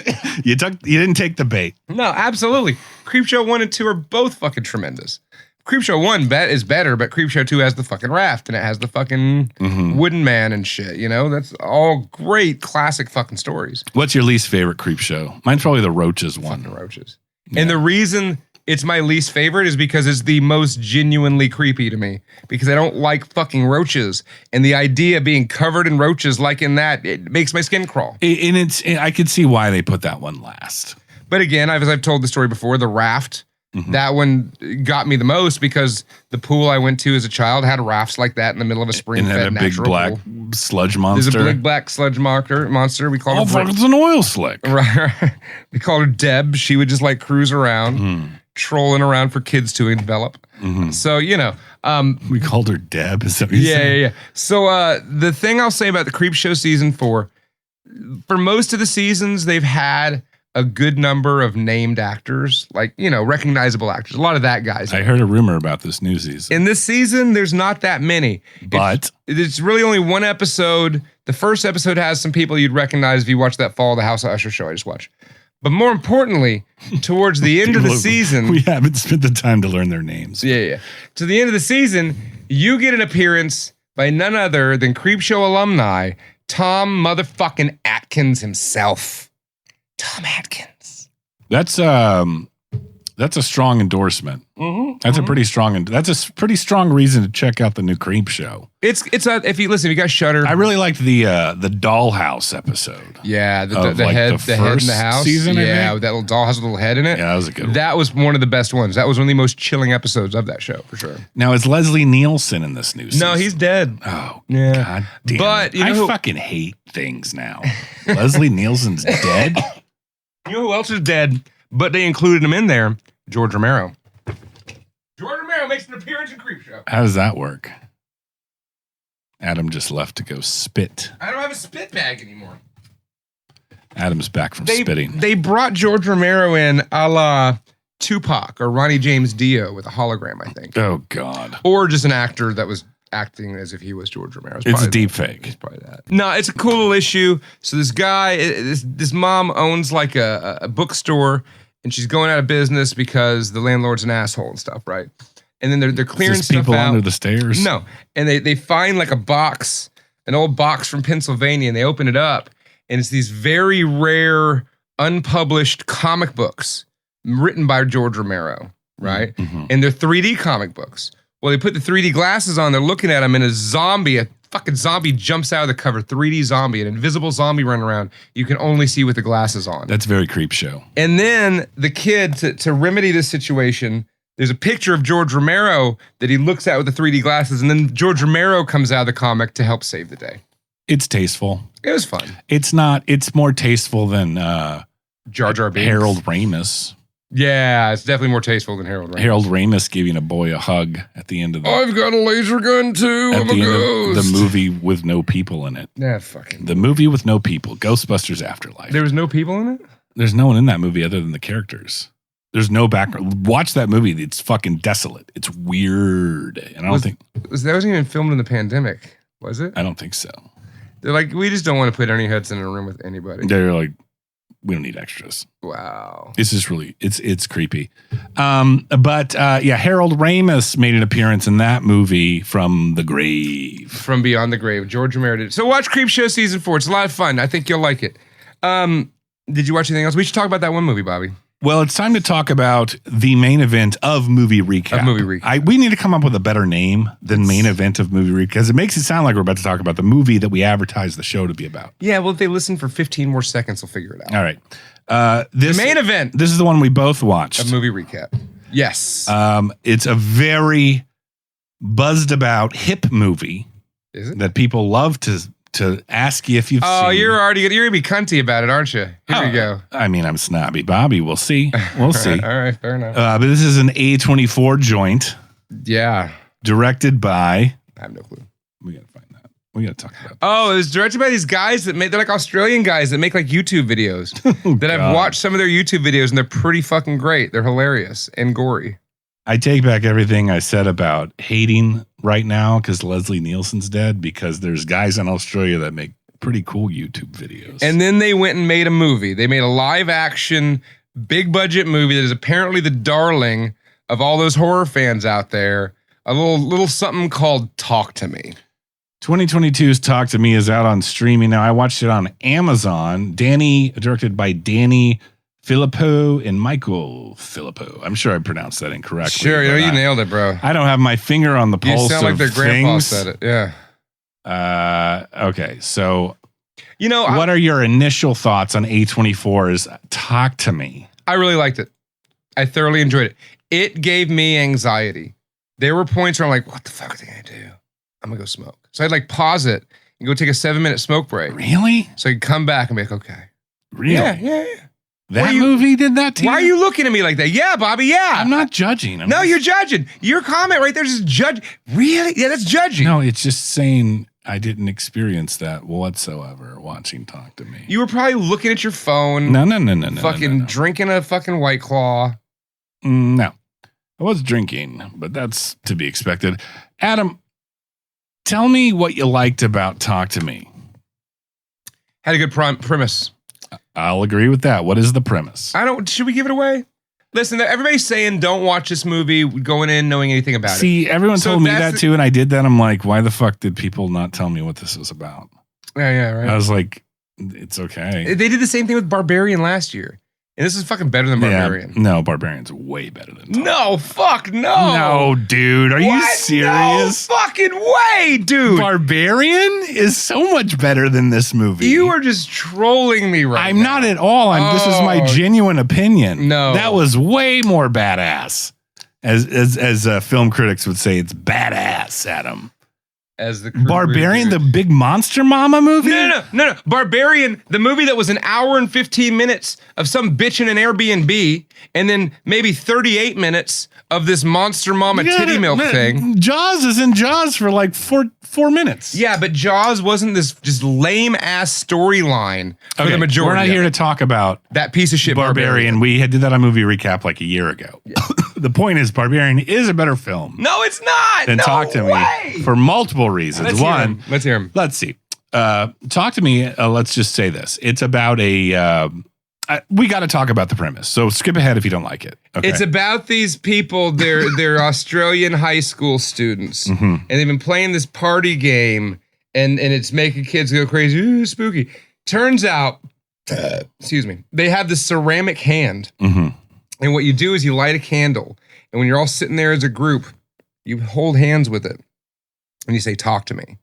Speaker 1: You didn't take the bait.
Speaker 2: No, absolutely. Creepshow 1 and 2 are both fucking tremendous. Creepshow 1 is better, but Creepshow 2 has the fucking raft and it has the fucking wooden man and shit, you know? That's all great classic fucking stories.
Speaker 1: What's your least favorite Creepshow? Mine's probably the Roaches one.
Speaker 2: Fucking roaches. Yeah. And the reason it's my least favorite is because it's the most genuinely creepy to me because I don't like fucking roaches. And the idea of being covered in roaches like in that, it makes my skin crawl.
Speaker 1: I could see why they put that one last.
Speaker 2: But again, as I've told the story before, the raft, that one got me the most because the pool I went to as a child had rafts like that in the middle of a spring-fed
Speaker 1: And had a big black
Speaker 2: pool.
Speaker 1: sludge monster.
Speaker 2: There's a big black sludge monster. We called her
Speaker 1: it's an oil slick.
Speaker 2: Right. We called her Deb. She would just like cruise around, trolling around for kids to envelop. So, you know.
Speaker 1: We called her Deb. Is that what you said?
Speaker 2: Yeah. So the thing I'll say about the Creepshow season 4, for most of the seasons, they've had a good number of named actors, like, you know, recognizable actors. A lot of that guys.
Speaker 1: I heard a rumor about this new season.
Speaker 2: In this season, there's not that many.
Speaker 1: But
Speaker 2: it's really only one episode. The first episode has some people you'd recognize if you watch that Fall of the House of Usher show I just watched. But more importantly, towards the end of the season...
Speaker 1: We haven't spent the time to learn their names.
Speaker 2: Yeah. To the end of the season, you get an appearance by none other than Creepshow alumni, Tom motherfucking Atkins himself. Tom Atkins.
Speaker 1: That's a strong endorsement. That's a pretty strong. That's a pretty strong reason to check out the new Creepshow.
Speaker 2: If you got Shudder.
Speaker 1: I really liked the Dollhouse episode.
Speaker 2: Yeah, the
Speaker 1: Of, like,
Speaker 2: head
Speaker 1: the
Speaker 2: in
Speaker 1: first
Speaker 2: the house.
Speaker 1: season, I
Speaker 2: Yeah,
Speaker 1: think.
Speaker 2: with that little doll has a little head in it.
Speaker 1: Yeah, that was a good one.
Speaker 2: That was one of the best ones. That was one of the most chilling episodes of that show for sure.
Speaker 1: Now is Leslie Nielsen in this new season?
Speaker 2: No, he's dead.
Speaker 1: Oh,
Speaker 2: Yeah.
Speaker 1: God damn
Speaker 2: But,
Speaker 1: it.
Speaker 2: you know
Speaker 1: I
Speaker 2: who-
Speaker 1: fucking hate things now. Leslie Nielsen's dead?
Speaker 2: You know who else is dead? But they included him in there. George Romero. George Romero makes an appearance in Creepshow.
Speaker 1: How does that work? Adam just left to go spit.
Speaker 2: I don't have a spit bag anymore.
Speaker 1: Adam's back from spitting.
Speaker 2: They brought George Romero in a la Tupac or Ronnie James Dio with a hologram, I think.
Speaker 1: Oh, God.
Speaker 2: Or just an actor that was acting as if he was George Romero.
Speaker 1: It's a deep fake.
Speaker 2: It's probably that. No, it's a cool little issue. So this guy, this mom owns like a bookstore, and she's going out of business because the landlord's an asshole and stuff, right? And then they're clearing
Speaker 1: Is this
Speaker 2: stuff
Speaker 1: people
Speaker 2: out.
Speaker 1: under the stairs?
Speaker 2: No, and they find like a box, an old box from Pennsylvania, and they open it up, and it's these very rare, unpublished comic books written by George Romero, right? And they're 3D comic books. Well, they put the 3D glasses on, they're looking at them, and a fucking zombie jumps out of the cover, 3D zombie, an invisible zombie running around. You can only see with the glasses on.
Speaker 1: That's very Creepshow.
Speaker 2: And then the kid, to remedy this situation, there's a picture of George Romero that he looks at with the 3D glasses, and then George Romero comes out of the comic to help save the day.
Speaker 1: It's tasteful.
Speaker 2: It was fun.
Speaker 1: It's not. It's more tasteful than
Speaker 2: Jar Jar Binks.
Speaker 1: Harold Ramis.
Speaker 2: Yeah, it's definitely more tasteful than Harold Ramis.
Speaker 1: Harold Ramis giving a boy a hug at the end of the
Speaker 2: I've got a laser gun too.
Speaker 1: at
Speaker 2: I'm
Speaker 1: the
Speaker 2: a
Speaker 1: end
Speaker 2: ghost.
Speaker 1: of the movie with no people in it.
Speaker 2: Yeah, fucking.
Speaker 1: The movie with no people, Ghostbusters Afterlife.
Speaker 2: There was no people in it?
Speaker 1: There's no one in that movie other than the characters. There's no background. Watch that movie. It's fucking desolate. It's weird. And I don't think
Speaker 2: that wasn't even filmed in the pandemic, was it?
Speaker 1: I don't think so.
Speaker 2: They're like, we just don't want to put any heads in a room with anybody.
Speaker 1: They're like, we don't need extras.
Speaker 2: Wow.
Speaker 1: This is really it's creepy. But Harold Ramis made an appearance in that movie from the grave.
Speaker 2: From Beyond the Grave. George Romero did. So watch Creepshow season 4. It's a lot of fun. I think you'll like it. Did you watch anything else? We should talk about that one movie, Bobby.
Speaker 1: Well, it's time to talk about the main event of Movie Recap. We need to come up with a better name than main event of Movie Recap because it makes it sound like we're about to talk about the movie that we advertised the show to be about.
Speaker 2: Yeah, well, if they listen for 15 more seconds, they'll figure it out.
Speaker 1: All right. The
Speaker 2: main event.
Speaker 1: This is the one we both watched.
Speaker 2: A Movie Recap. Yes.
Speaker 1: It's a very buzzed about hip movie.
Speaker 2: Is it?
Speaker 1: That people love to ask you if you've seen.
Speaker 2: Oh, you're gonna be cunty about it, aren't you? Here we go.
Speaker 1: I mean, I'm snobby, Bobby. We'll see. We'll see.
Speaker 2: All right, fair enough.
Speaker 1: But this is an A24 joint.
Speaker 2: Yeah.
Speaker 1: Directed by.
Speaker 2: I have no clue.
Speaker 1: We gotta find that. We gotta talk about.
Speaker 2: Oh, it was directed by these guys they're like Australian guys that make like YouTube videos. I've watched some of their YouTube videos and they're pretty fucking great. They're hilarious and gory.
Speaker 1: I take back everything I said about hating right now because Leslie Nielsen's dead, because there's guys in Australia that make pretty cool YouTube videos.
Speaker 2: And then they went and made a movie. They made a live action, big budget movie that is apparently the darling of all those horror fans out there. A little something called Talk to Me.
Speaker 1: 2022's Talk to Me is out on streaming now. I watched it on Amazon. Directed by Danny Filippo and Michael Filippo. I'm sure I pronounced that incorrectly.
Speaker 2: Sure, you nailed it, bro.
Speaker 1: I don't have my finger on the pulse.
Speaker 2: You sound like their grandpa
Speaker 1: things.
Speaker 2: said it. Yeah.
Speaker 1: Okay, so what are your initial thoughts on A24's Talk to Me?
Speaker 2: I really liked it. I thoroughly enjoyed it. It gave me anxiety. There were points where I'm like, what the fuck are they gonna do? I'm gonna go smoke. So I'd like pause it and go take a 7-minute smoke break.
Speaker 1: Really?
Speaker 2: So I'd come back and be like, okay.
Speaker 1: Really?
Speaker 2: Yeah.
Speaker 1: That movie did that to you?
Speaker 2: Why are you looking at me like that? Yeah, Bobby, yeah.
Speaker 1: I'm not judging.
Speaker 2: You're judging. Your comment right there is just judge. Really? Yeah, that's judging.
Speaker 1: No, it's just saying I didn't experience that whatsoever watching Talk to Me.
Speaker 2: You were probably looking at your phone.
Speaker 1: No.
Speaker 2: Fucking drinking a fucking White Claw.
Speaker 1: No. I was drinking, but that's to be expected. Adam, tell me what you liked about Talk to Me.
Speaker 2: Had a good premise.
Speaker 1: I'll agree with that. What is the premise?
Speaker 2: Should we give it away? Listen, everybody's saying don't watch this movie going in knowing anything about it.
Speaker 1: See, everyone told me that too, and I did that. I'm like, why the fuck did people not tell me what this was about?
Speaker 2: Yeah, right.
Speaker 1: I was like, it's okay.
Speaker 2: They did the same thing with Barbarian last year. And this is fucking better than Barbarian.
Speaker 1: Yeah, no, Barbarian's way better than Talk.
Speaker 2: No, fuck no.
Speaker 1: No, dude. Are you serious?
Speaker 2: No fucking way, dude.
Speaker 1: Barbarian is so much better than this movie.
Speaker 2: You are just trolling me right now.
Speaker 1: I'm not at all. This is my genuine opinion.
Speaker 2: No.
Speaker 1: That was way more badass. As film critics would say, it's badass, Adam.
Speaker 2: As the
Speaker 1: Barbarian, the big monster mama movie?
Speaker 2: No. Barbarian, the movie that was an hour and 15 minutes of some bitch in an Airbnb, and then maybe 38 minutes of this monster mama titty milk thing.
Speaker 1: Jaws is in Jaws for like four minutes.
Speaker 2: Yeah, but Jaws wasn't this just lame ass storyline for the majority.
Speaker 1: We're not here to talk about
Speaker 2: that piece of shit
Speaker 1: Barbarian. We did that on Movie Recap like a year ago. Yeah. The point is, Barbarian is a better film.
Speaker 2: No, it's not.
Speaker 1: Than Talk to Me for multiple reasons.
Speaker 2: Let's hear him.
Speaker 1: Let's see. Talk to Me. Let's just say this. It's about we got to talk about the premise. So skip ahead if you don't like it. Okay.
Speaker 2: It's about these people. They're Australian high school students, and they've been playing this party game, and it's making kids go crazy. Ooh, spooky. Turns out, excuse me, they have this ceramic hand. And what you do is you light a candle, and when you're all sitting there as a group, you hold hands with it, and you say, talk to me. And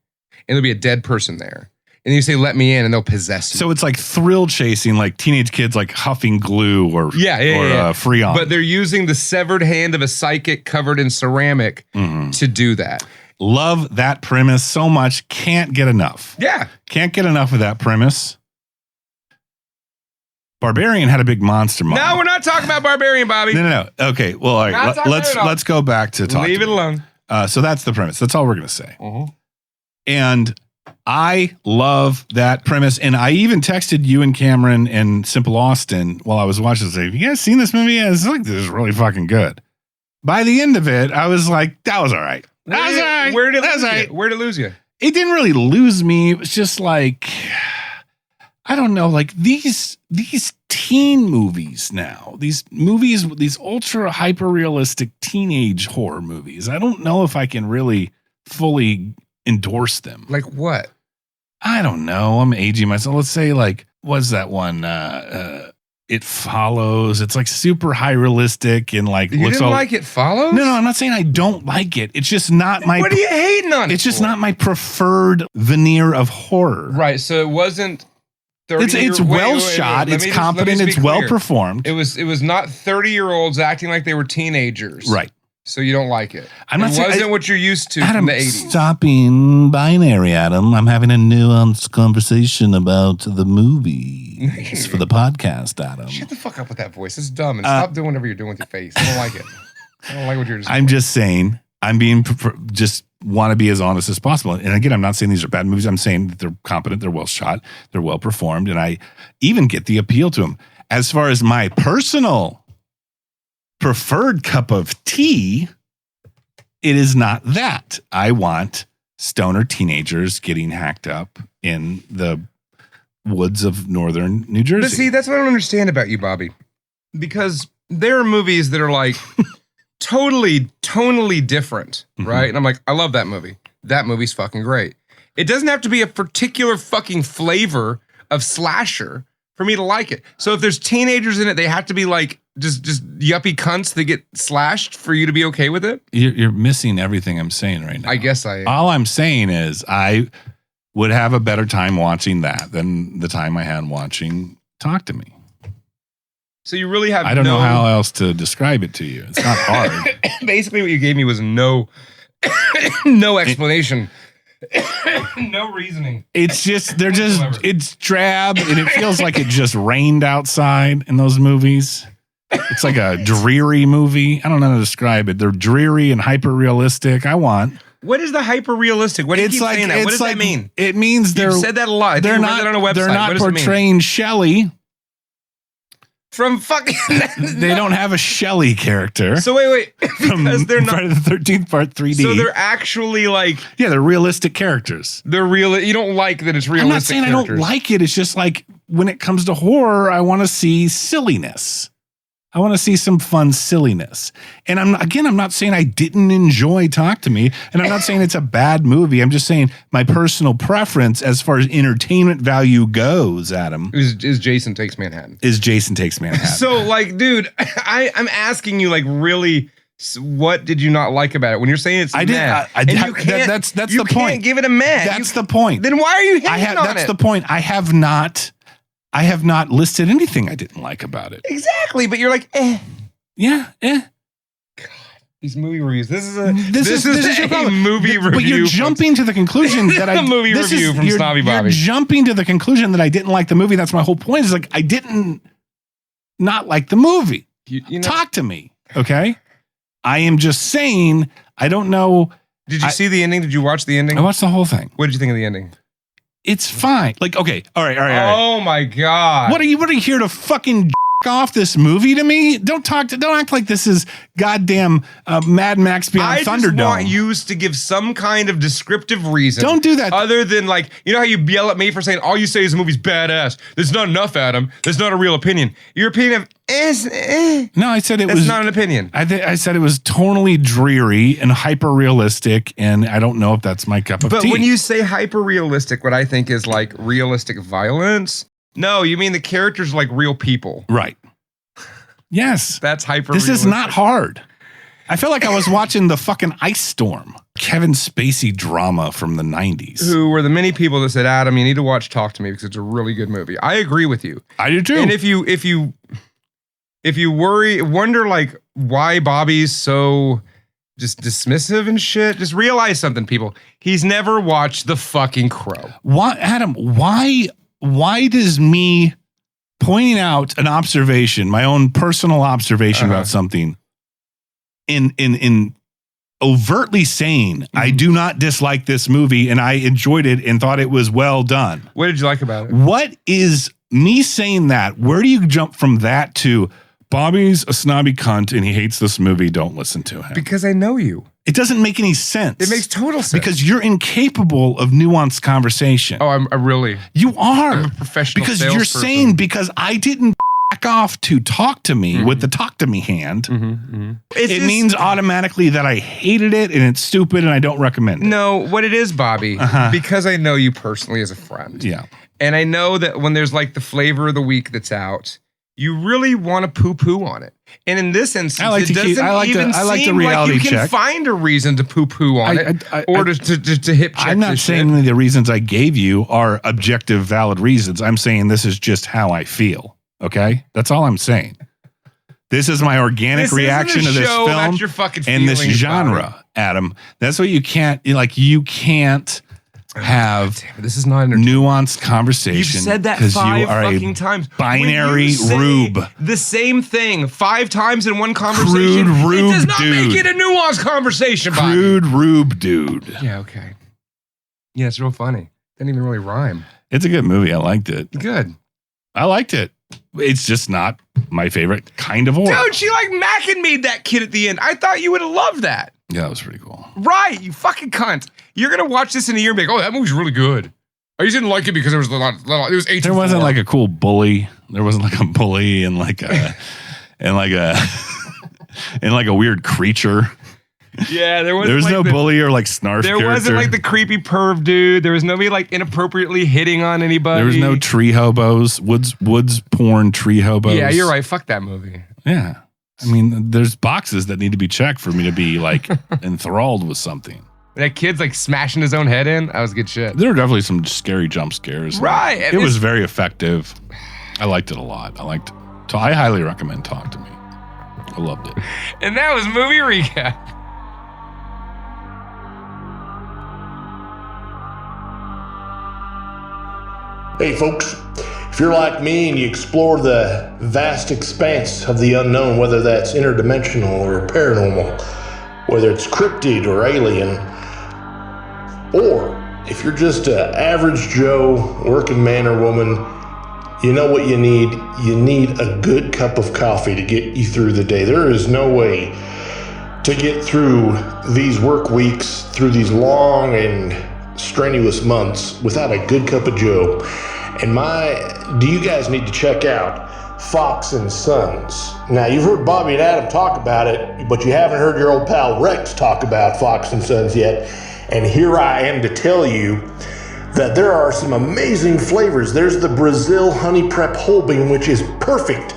Speaker 2: there'll be a dead person there. And you say, let me in, and they'll possess you.
Speaker 1: So it's like thrill chasing, like teenage kids like huffing glue or Freon.
Speaker 2: But they're using the severed hand of a psychic covered in ceramic to do that.
Speaker 1: Love that premise so much. Can't get enough.
Speaker 2: Yeah.
Speaker 1: Can't get enough of that premise. Barbarian had a big monster moment.
Speaker 2: No, we're not talking about Barbarian, Bobby.
Speaker 1: No. Okay. Well, all right. Let's go back to talk.
Speaker 2: Leave it alone.
Speaker 1: So that's the premise. That's all we're going to say.
Speaker 2: Uh-huh.
Speaker 1: And I love that premise. And I even texted you and Cameron and Simple Austin while I was watching. Say, have you guys seen this movie? Yeah, it's like, this is really fucking good. By the end of it, I was like, that was all right. That was all right.
Speaker 2: Where did it lose you?
Speaker 1: It didn't really lose me. It was just like, I don't know, like these teen movies now, these ultra hyper realistic teenage horror movies. I don't know if I can really fully endorse them.
Speaker 2: Like what?
Speaker 1: I don't know. I'm aging myself. Let's say like, what's that one? It Follows. It's like super high realistic and like
Speaker 2: you didn't like It Follows?
Speaker 1: No, I'm not saying I don't like it. It's just not my.
Speaker 2: What are you hating on?
Speaker 1: It's just not my preferred veneer of horror.
Speaker 2: Right. So it wasn't.
Speaker 1: It's well shot. It's competent. It's well performed.
Speaker 2: It was not 30-year-olds acting like they were teenagers.
Speaker 1: Right.
Speaker 2: So you don't like it.
Speaker 1: I'm not saying
Speaker 2: wasn't what you're used to
Speaker 1: Adam,
Speaker 2: from the 80s.
Speaker 1: Stop being binary, Adam. I'm having a nuanced conversation about the movies for the podcast, Adam.
Speaker 2: Shut the fuck up with that voice. It's dumb. And stop doing whatever you're doing with your face. I don't like it. I don't like what you're just
Speaker 1: I'm just saying, I'm being just want to be as honest as possible. And again, I'm not saying these are bad movies. I'm saying that they're competent, they're well shot, they're well performed, and I even get the appeal to them. As far as my personal preferred cup of tea, it is not that. I want stoner teenagers getting hacked up in the woods of northern New Jersey.
Speaker 2: But see, that's what I don't understand about you, Bobby. Because there are movies that are like totally, tonally different, right? And I'm like, I love that movie. That movie's fucking great. It doesn't have to be a particular fucking flavor of slasher for me to like it. So if there's teenagers in it, they have to be like just yuppie cunts that get slashed for you to be okay with it?
Speaker 1: You're missing everything I'm saying right now.
Speaker 2: I guess I am.
Speaker 1: All I'm saying is I would have a better time watching that than the time I had watching Talk to Me.
Speaker 2: So you really have
Speaker 1: I don't know how else to describe it to you. It's not hard.
Speaker 2: Basically what you gave me was no explanation. No reasoning.
Speaker 1: It's just it's drab and it feels like it just rained outside in those movies. It's like a dreary movie. I don't know how to describe it. They're dreary and hyper realistic.
Speaker 2: What is the hyper realistic? What do you keep saying that? What does that mean?
Speaker 1: It means
Speaker 2: You've said that a lot.
Speaker 1: They're not portraying Shelley.
Speaker 2: From fucking
Speaker 1: They don't have a Shelley character.
Speaker 2: So wait. Because they're not
Speaker 1: Friday the 13th part 3D.
Speaker 2: So they're actually like
Speaker 1: they're realistic characters.
Speaker 2: They're real. You don't like that it's realistic.
Speaker 1: I'm not saying characters. I don't like it. It's just like when it comes to horror, I want to see silliness. I want to see some fun silliness. And I'm not saying I didn't enjoy Talk to Me, and I'm not saying it's a bad movie. I'm just saying my personal preference as far as entertainment value goes, Adam,
Speaker 2: is Jason Takes Manhattan.
Speaker 1: So
Speaker 2: like, dude, I'm asking you, like, really, what did you not like about it? When you're saying it's meh,
Speaker 1: that's the point.
Speaker 2: You can't give it a meh.
Speaker 1: That's the point.
Speaker 2: Then why are you hating on it?
Speaker 1: That's the point. I have not listed anything I didn't like about it.
Speaker 2: Exactly, but you're like, eh.
Speaker 1: Yeah, eh.
Speaker 2: God, these movie reviews. This is a
Speaker 1: But
Speaker 2: movie review.
Speaker 1: you're jumping to the conclusion that
Speaker 2: a movie review from Snobby Bobby.
Speaker 1: You're jumping to the conclusion that I didn't like the movie. That's my whole point. Is like I didn't not like the movie. You know, Talk to me, okay? I am just saying. I don't know.
Speaker 2: Did you see the ending? Did you watch the ending?
Speaker 1: I watched the whole thing.
Speaker 2: What did you think of the ending?
Speaker 1: It's fine. Like, okay, all right.
Speaker 2: Oh my God!
Speaker 1: What are you here to fucking off this movie to me? Don't act like this is goddamn Mad Max Beyond Thunderdome.
Speaker 2: I just want you to give some kind of descriptive reason.
Speaker 1: Don't do that.
Speaker 2: Other than, like, you know how you yell at me for saying all you say is the movie's badass. There's not enough, Adam. There's not a real opinion. Your opinion of
Speaker 1: No, I said
Speaker 2: that's not an opinion.
Speaker 1: I said it was tonally dreary and hyper realistic, and I don't know if that's my cup of tea.
Speaker 2: But when you say hyper realistic, what I think is like realistic violence. No, you mean the characters are like real people.
Speaker 1: Right. Yes.
Speaker 2: That's hyper
Speaker 1: This
Speaker 2: realistic.
Speaker 1: is not hard. I feel like I was watching the fucking Ice Storm, Kevin Spacey drama from the 90s.
Speaker 2: Who were the many people that said, Adam, you need to watch Talk to Me because it's a really good movie. I agree with you.
Speaker 1: I do too.
Speaker 2: And if you wonder like why Bobby's so just dismissive and shit, just realize something, people. He's never watched The fucking Crow.
Speaker 1: Why, Adam, why does me pointing out an observation, my own personal observation about something, in overtly saying, I do not dislike this movie and I enjoyed it and thought it was well done.
Speaker 2: What did you like about it?
Speaker 1: What is me saying that? Where do you jump from that to Bobby's a snobby cunt and he hates this movie, don't listen to him?
Speaker 2: Because I know you.
Speaker 1: It doesn't make any sense.
Speaker 2: It makes total sense.
Speaker 1: Because you're incapable of nuanced conversation.
Speaker 2: Oh, I really.
Speaker 1: You are.
Speaker 2: I'm a professional
Speaker 1: because
Speaker 2: salesperson.
Speaker 1: you're saying because I didn't back off to talk to me with the talk to me hand, it means automatically that I hated it and it's stupid and I don't recommend it.
Speaker 2: No, what it is, Bobby, because I know you personally as a friend.
Speaker 1: Yeah.
Speaker 2: And I know that when there's like the flavor of the week that's out, you really want to poo-poo on it. And in this instance, it doesn't seem like you can find a reason to poo-poo on it or to hip check.
Speaker 1: I'm not saying the reasons I gave you are objective, valid reasons. I'm saying this is just how I feel. Okay? That's all I'm saying. This is my organic reaction to this film and this genre, Adam. That's what you can't have
Speaker 2: this is not
Speaker 1: nuanced conversation.
Speaker 2: You've said that 5 fucking times.
Speaker 1: Binary rube.
Speaker 2: The same thing 5 times in one conversation.
Speaker 1: Crude rube,
Speaker 2: it does not
Speaker 1: dude.
Speaker 2: make it a nuanced conversation, Bobby.
Speaker 1: Crude rube, dude.
Speaker 2: Yeah, okay. Yeah, it's real funny. Didn't even really rhyme.
Speaker 1: It's a good movie. I liked it.
Speaker 2: Good.
Speaker 1: I liked it. It's just not my favorite kind of horror.
Speaker 2: Dude, she like Mac and made that kid at the end. I thought you would have loved that.
Speaker 1: Yeah, that was pretty cool.
Speaker 2: Right, you fucking cunt. You're gonna watch this in a year and be like, oh, that movie's really good. I just didn't like it because there was a lot. It was 18.
Speaker 1: There wasn't like a cool bully. There wasn't like a bully and like a and like a weird creature.
Speaker 2: Yeah, there was
Speaker 1: no bully or like snarf.
Speaker 2: There wasn't like the creepy perv dude. There was nobody like inappropriately hitting on anybody.
Speaker 1: There was no tree hobos. Woods porn tree hobos.
Speaker 2: Yeah, you're right. Fuck that movie.
Speaker 1: Yeah. I mean, there's boxes that need to be checked for me to be like enthralled with something.
Speaker 2: That kid's like smashing his own head in. That was good shit.
Speaker 1: There were definitely some scary jump scares.
Speaker 2: Right.
Speaker 1: It was very effective. I liked it a lot. I highly recommend Talk to Me. I loved it.
Speaker 2: And that was movie recap.
Speaker 7: Hey folks, if you're like me and you explore the vast expanse of the unknown, whether that's interdimensional or paranormal, whether it's cryptid or alien, or if you're just an average Joe, working man or woman, you know what you need? You need a good cup of coffee to get you through the day. There is no way to get through these work weeks, through these long and strenuous months without a good cup of Joe. And do you guys need to check out Fox and Sons. Now, you've heard Bobby and Adam talk about it, but you haven't heard your old pal Rex talk about Fox and Sons yet. And here I am to tell you that there are some amazing flavors. There's the Brazil Honey Prep Whole Bean, which is perfect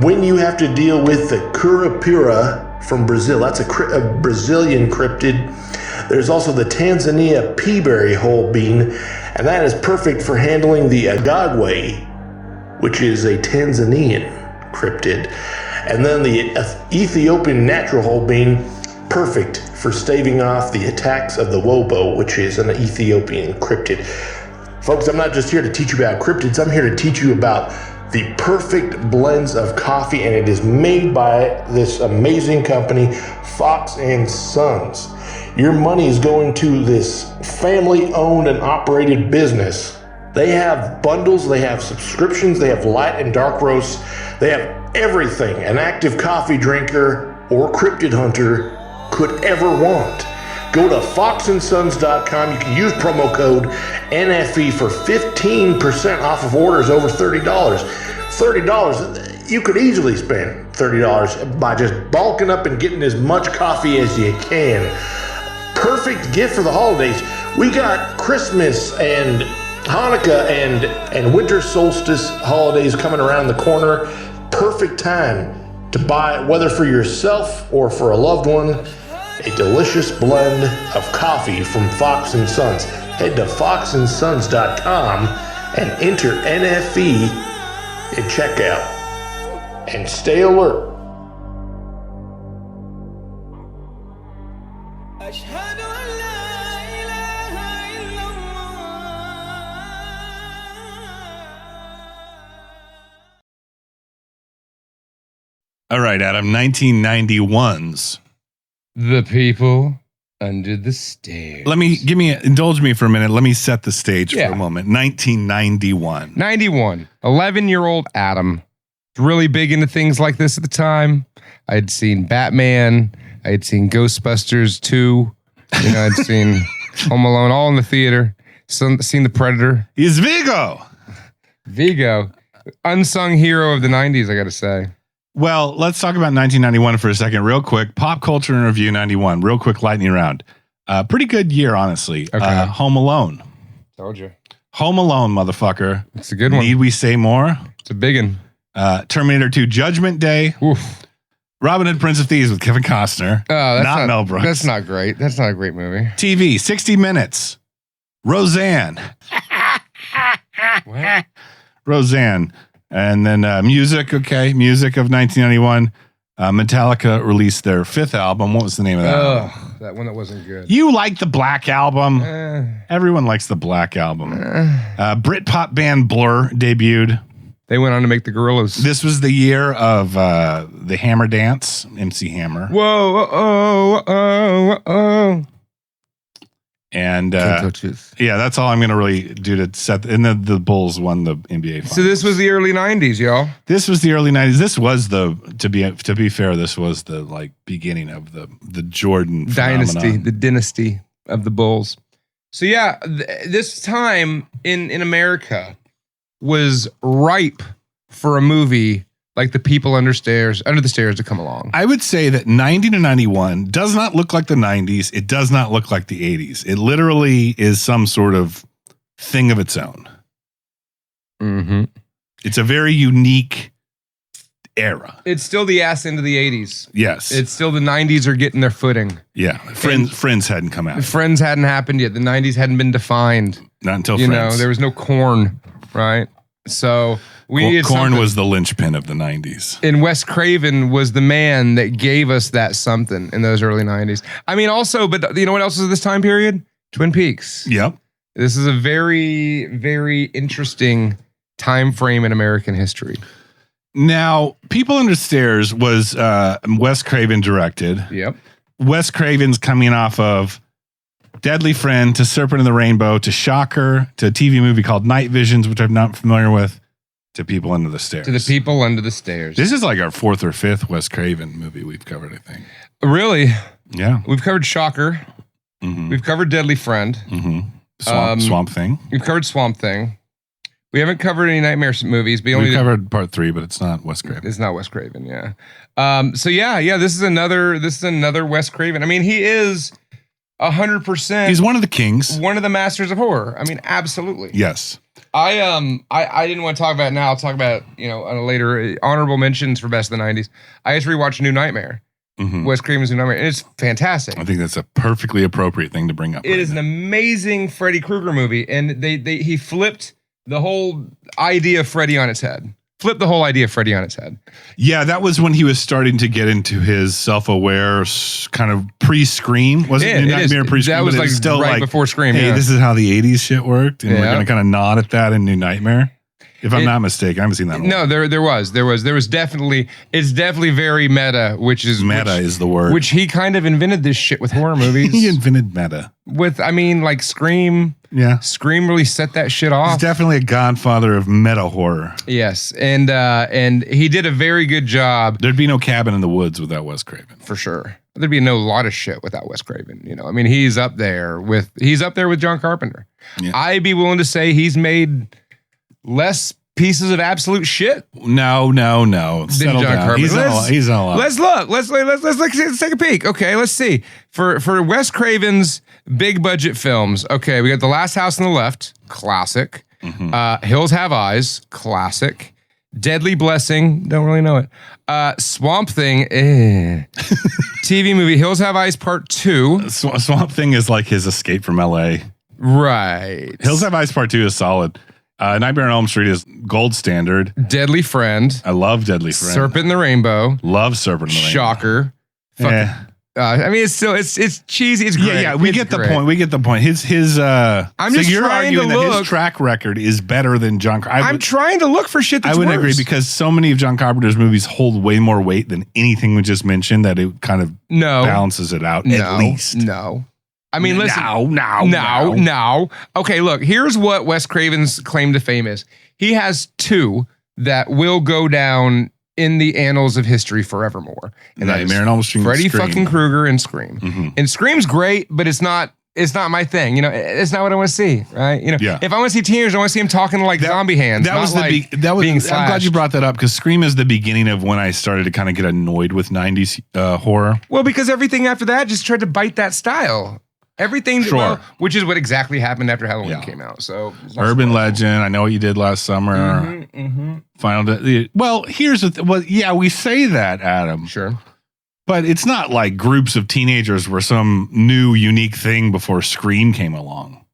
Speaker 7: when you have to deal with the Curupira from Brazil. That's a Brazilian cryptid. There's also the Tanzania Peaberry Whole Bean, and that is perfect for handling the Agagwe, which is a Tanzanian cryptid. And then the Ethiopian Natural Whole Bean, perfect for staving off the attacks of the Wobo, which is an Ethiopian cryptid. Folks, I'm not just here to teach you about cryptids, I'm here to teach you about the perfect blends of coffee, and it is made by this amazing company, Fox and Sons. Your money is going to this family-owned and operated business. They have bundles, they have subscriptions, they have light and dark roasts, they have everything an active coffee drinker or cryptid hunter could ever want. Go to foxandsons.com. You can use promo code NFE for 15% off of orders over $30. $30, you could easily spend $30 by just bulking up and getting as much coffee as you can. Perfect gift for the holidays. We got Christmas and Hanukkah and winter solstice holidays coming around the corner. Perfect time to buy, whether for yourself or for a loved one, a delicious blend of coffee from Fox and Sons. Head to foxandsons.com and enter NFE at checkout. And stay alert.
Speaker 1: All right, Adam. 1991's.
Speaker 2: The People Under the Stairs.
Speaker 1: Indulge me for a minute. Let me set the stage
Speaker 2: Yeah.
Speaker 1: for a moment. 1991.
Speaker 2: 91. 11-year-old Adam. Really big into things like this at the time. I had seen Batman. I had seen Ghostbusters 2. I'd seen Home Alone, all in the theater. Seen The Predator.
Speaker 1: He's Vigo.
Speaker 2: Vigo. Unsung hero of the 90s, I got to say.
Speaker 1: Well, let's talk about 1991 for a second, real quick. Pop culture in review 91. Real quick lightning round. Pretty good year, honestly.
Speaker 2: Okay.
Speaker 1: Home Alone.
Speaker 2: Told you.
Speaker 1: Home Alone, motherfucker.
Speaker 2: It's a good one.
Speaker 1: Need we say more?
Speaker 2: It's a big one.
Speaker 1: Terminator 2 Judgment Day.
Speaker 2: Oof.
Speaker 1: Robin Hood Prince of Thieves with Kevin Costner.
Speaker 2: Oh, that's
Speaker 1: not Mel Brooks.
Speaker 2: That's not great. That's not a great movie.
Speaker 1: TV 60 Minutes. Roseanne.
Speaker 2: What?
Speaker 1: Roseanne. And then music, okay. Music of 1991. Metallica released their 5th album. What was the name of that?
Speaker 2: Ugh, that one that wasn't good.
Speaker 1: You like the Black Album. Everyone likes the Black Album. Britpop band Blur debuted.
Speaker 2: They went on to make the Gorillaz.
Speaker 1: This was the year of the Hammer Dance, MC Hammer.
Speaker 2: Whoa, oh.
Speaker 1: And
Speaker 2: Can't touch this.
Speaker 1: yeah, that's all I'm going to really do to set. And then the Bulls won the NBA Finals.
Speaker 2: So this was the early 90s, y'all.
Speaker 1: This was the early 90s. This was to be fair, this was the beginning of the Jordan
Speaker 2: Dynasty,
Speaker 1: phenomenon.
Speaker 2: the dynasty of the Bulls. So yeah, this time in America was ripe for a movie like The People Under the Stairs to come along.
Speaker 1: I would say that 90 to 91 does not look like the 90s. It does not look like the 80s. It literally is some sort of thing of its own.
Speaker 2: Mm-hmm.
Speaker 1: It's a very unique era.
Speaker 2: It's still the ass end of the 80s.
Speaker 1: Yes.
Speaker 2: It's still the 90s are getting their footing.
Speaker 1: Yeah. Friends hadn't come out.
Speaker 2: Friends hadn't happened yet. The 90s hadn't been defined.
Speaker 1: Not until Friends.
Speaker 2: There was no Korn, right? So we needed
Speaker 1: Korn
Speaker 2: something.
Speaker 1: was the linchpin of the 90s.
Speaker 2: And Wes Craven was the man that gave us that something in those early 90s. I mean, also, but you know what else is this time period? Twin Peaks.
Speaker 1: Yep.
Speaker 2: This is a very, very interesting time frame in American history.
Speaker 1: Now, People Under Stairs was Wes Craven directed.
Speaker 2: Yep.
Speaker 1: Wes Craven's coming off of Deadly Friend to Serpent in the Rainbow to Shocker to a TV movie called Night Visions, which I'm not familiar with, to People Under the Stairs.
Speaker 2: To the People Under the Stairs.
Speaker 1: This is like our 4th or 5th Wes Craven movie we've covered, I think.
Speaker 2: Really?
Speaker 1: Yeah.
Speaker 2: We've covered Shocker.
Speaker 1: Mm-hmm.
Speaker 2: We've covered Deadly Friend.
Speaker 1: Mm-hmm. Swamp Thing.
Speaker 2: We've covered Swamp Thing. We haven't covered any Nightmare movies.
Speaker 1: We covered part 3, but it's not Wes Craven.
Speaker 2: It's not Wes Craven, yeah. So yeah, this is another Wes Craven. I mean, he is 100%.
Speaker 1: He's one of the kings.
Speaker 2: One of the masters of horror. I mean, absolutely.
Speaker 1: Yes.
Speaker 2: I didn't want to talk about it now. I'll talk about it, on a later honorable mentions for best of the 90s. I just rewatched New Nightmare.
Speaker 1: Mm-hmm.
Speaker 2: Wes Craven's New Nightmare, and it's fantastic.
Speaker 1: I think that's a perfectly appropriate thing to bring up.
Speaker 2: It is an amazing Freddy Krueger movie, and he flipped the whole idea of Freddy on its head.
Speaker 1: Yeah, that was when he was starting to get into his self-aware kind of pre-Scream. Was it New Nightmare pre-Scream?
Speaker 2: That was like
Speaker 1: still
Speaker 2: right before Scream.
Speaker 1: Hey, this is how the 80s shit worked, and we're going to kind of nod at that in New Nightmare. If I'm not mistaken, I haven't seen that in a while.
Speaker 2: No, there was definitely, it's definitely very meta, which is
Speaker 1: the word.
Speaker 2: Which he kind of invented this shit with horror movies.
Speaker 1: He invented meta.
Speaker 2: Like Scream.
Speaker 1: Yeah.
Speaker 2: Scream really set that shit off.
Speaker 1: He's definitely a godfather of meta horror.
Speaker 2: Yes. And he did a very good job.
Speaker 1: There'd be no Cabin in the Woods without Wes Craven.
Speaker 2: For sure. There'd be no lot of shit without Wes Craven. I mean, he's up there with John Carpenter. Yeah. I'd be willing to say he's made less pieces of absolute shit.
Speaker 1: No. Settle down. He's not a lot.
Speaker 2: Let's look. Let's take a peek. Okay, let's see. For Wes Craven's big budget films, okay, we got The Last House on the Left, classic. Mm-hmm. Hills Have Eyes, classic. Deadly Blessing, don't really know it. Swamp Thing, TV movie, Hills Have Eyes Part 2.
Speaker 1: Swamp Thing is like his escape from LA.
Speaker 2: Right.
Speaker 1: Hills Have Eyes Part 2 is solid. Nightmare on Elm Street is gold standard.
Speaker 2: Deadly Friend.
Speaker 1: I love Deadly Friend.
Speaker 2: Serpent in the Rainbow.
Speaker 1: Love Serpent in the Rainbow.
Speaker 2: Shocker. I mean, it's still it's cheesy. It's great.
Speaker 1: Yeah. We get the point. We get the point. His.
Speaker 2: I'm just
Speaker 1: you're
Speaker 2: trying to
Speaker 1: arguing that
Speaker 2: look.
Speaker 1: his track record is better than John.
Speaker 2: I'm trying to look for shit that's
Speaker 1: I wouldn't
Speaker 2: worse.
Speaker 1: agree because so many of John Carpenter's movies hold way more weight than anything we just mentioned that it kind of balances it out. At least.
Speaker 2: No. I mean, listen.
Speaker 1: No.
Speaker 2: Okay, look. Here's what Wes Craven's claim to fame is. He has two that will go down in the annals of history forevermore. And
Speaker 1: Nightmare on Elm Street,
Speaker 2: Freddy
Speaker 1: Scream.
Speaker 2: fucking Krueger and Scream.
Speaker 1: Mm-hmm.
Speaker 2: And Scream's great, but it's not my thing. You know, it's not what I want to see, right? You know, if I want to see teenagers, I want to see them talking like zombie hands.
Speaker 1: That was
Speaker 2: being
Speaker 1: I'm glad
Speaker 2: slashed.
Speaker 1: you brought that up because Scream is the beginning of when I started to kind of get annoyed with 90s horror.
Speaker 2: Well, because everything after that just tried to bite that style. Everything, which is what exactly happened after Halloween came out. So,
Speaker 1: Urban Legend, I Know What You Did Last Summer. Well, here's we say that, Adam.
Speaker 2: Sure.
Speaker 1: But it's not like groups of teenagers were some new, unique thing before Scream came along.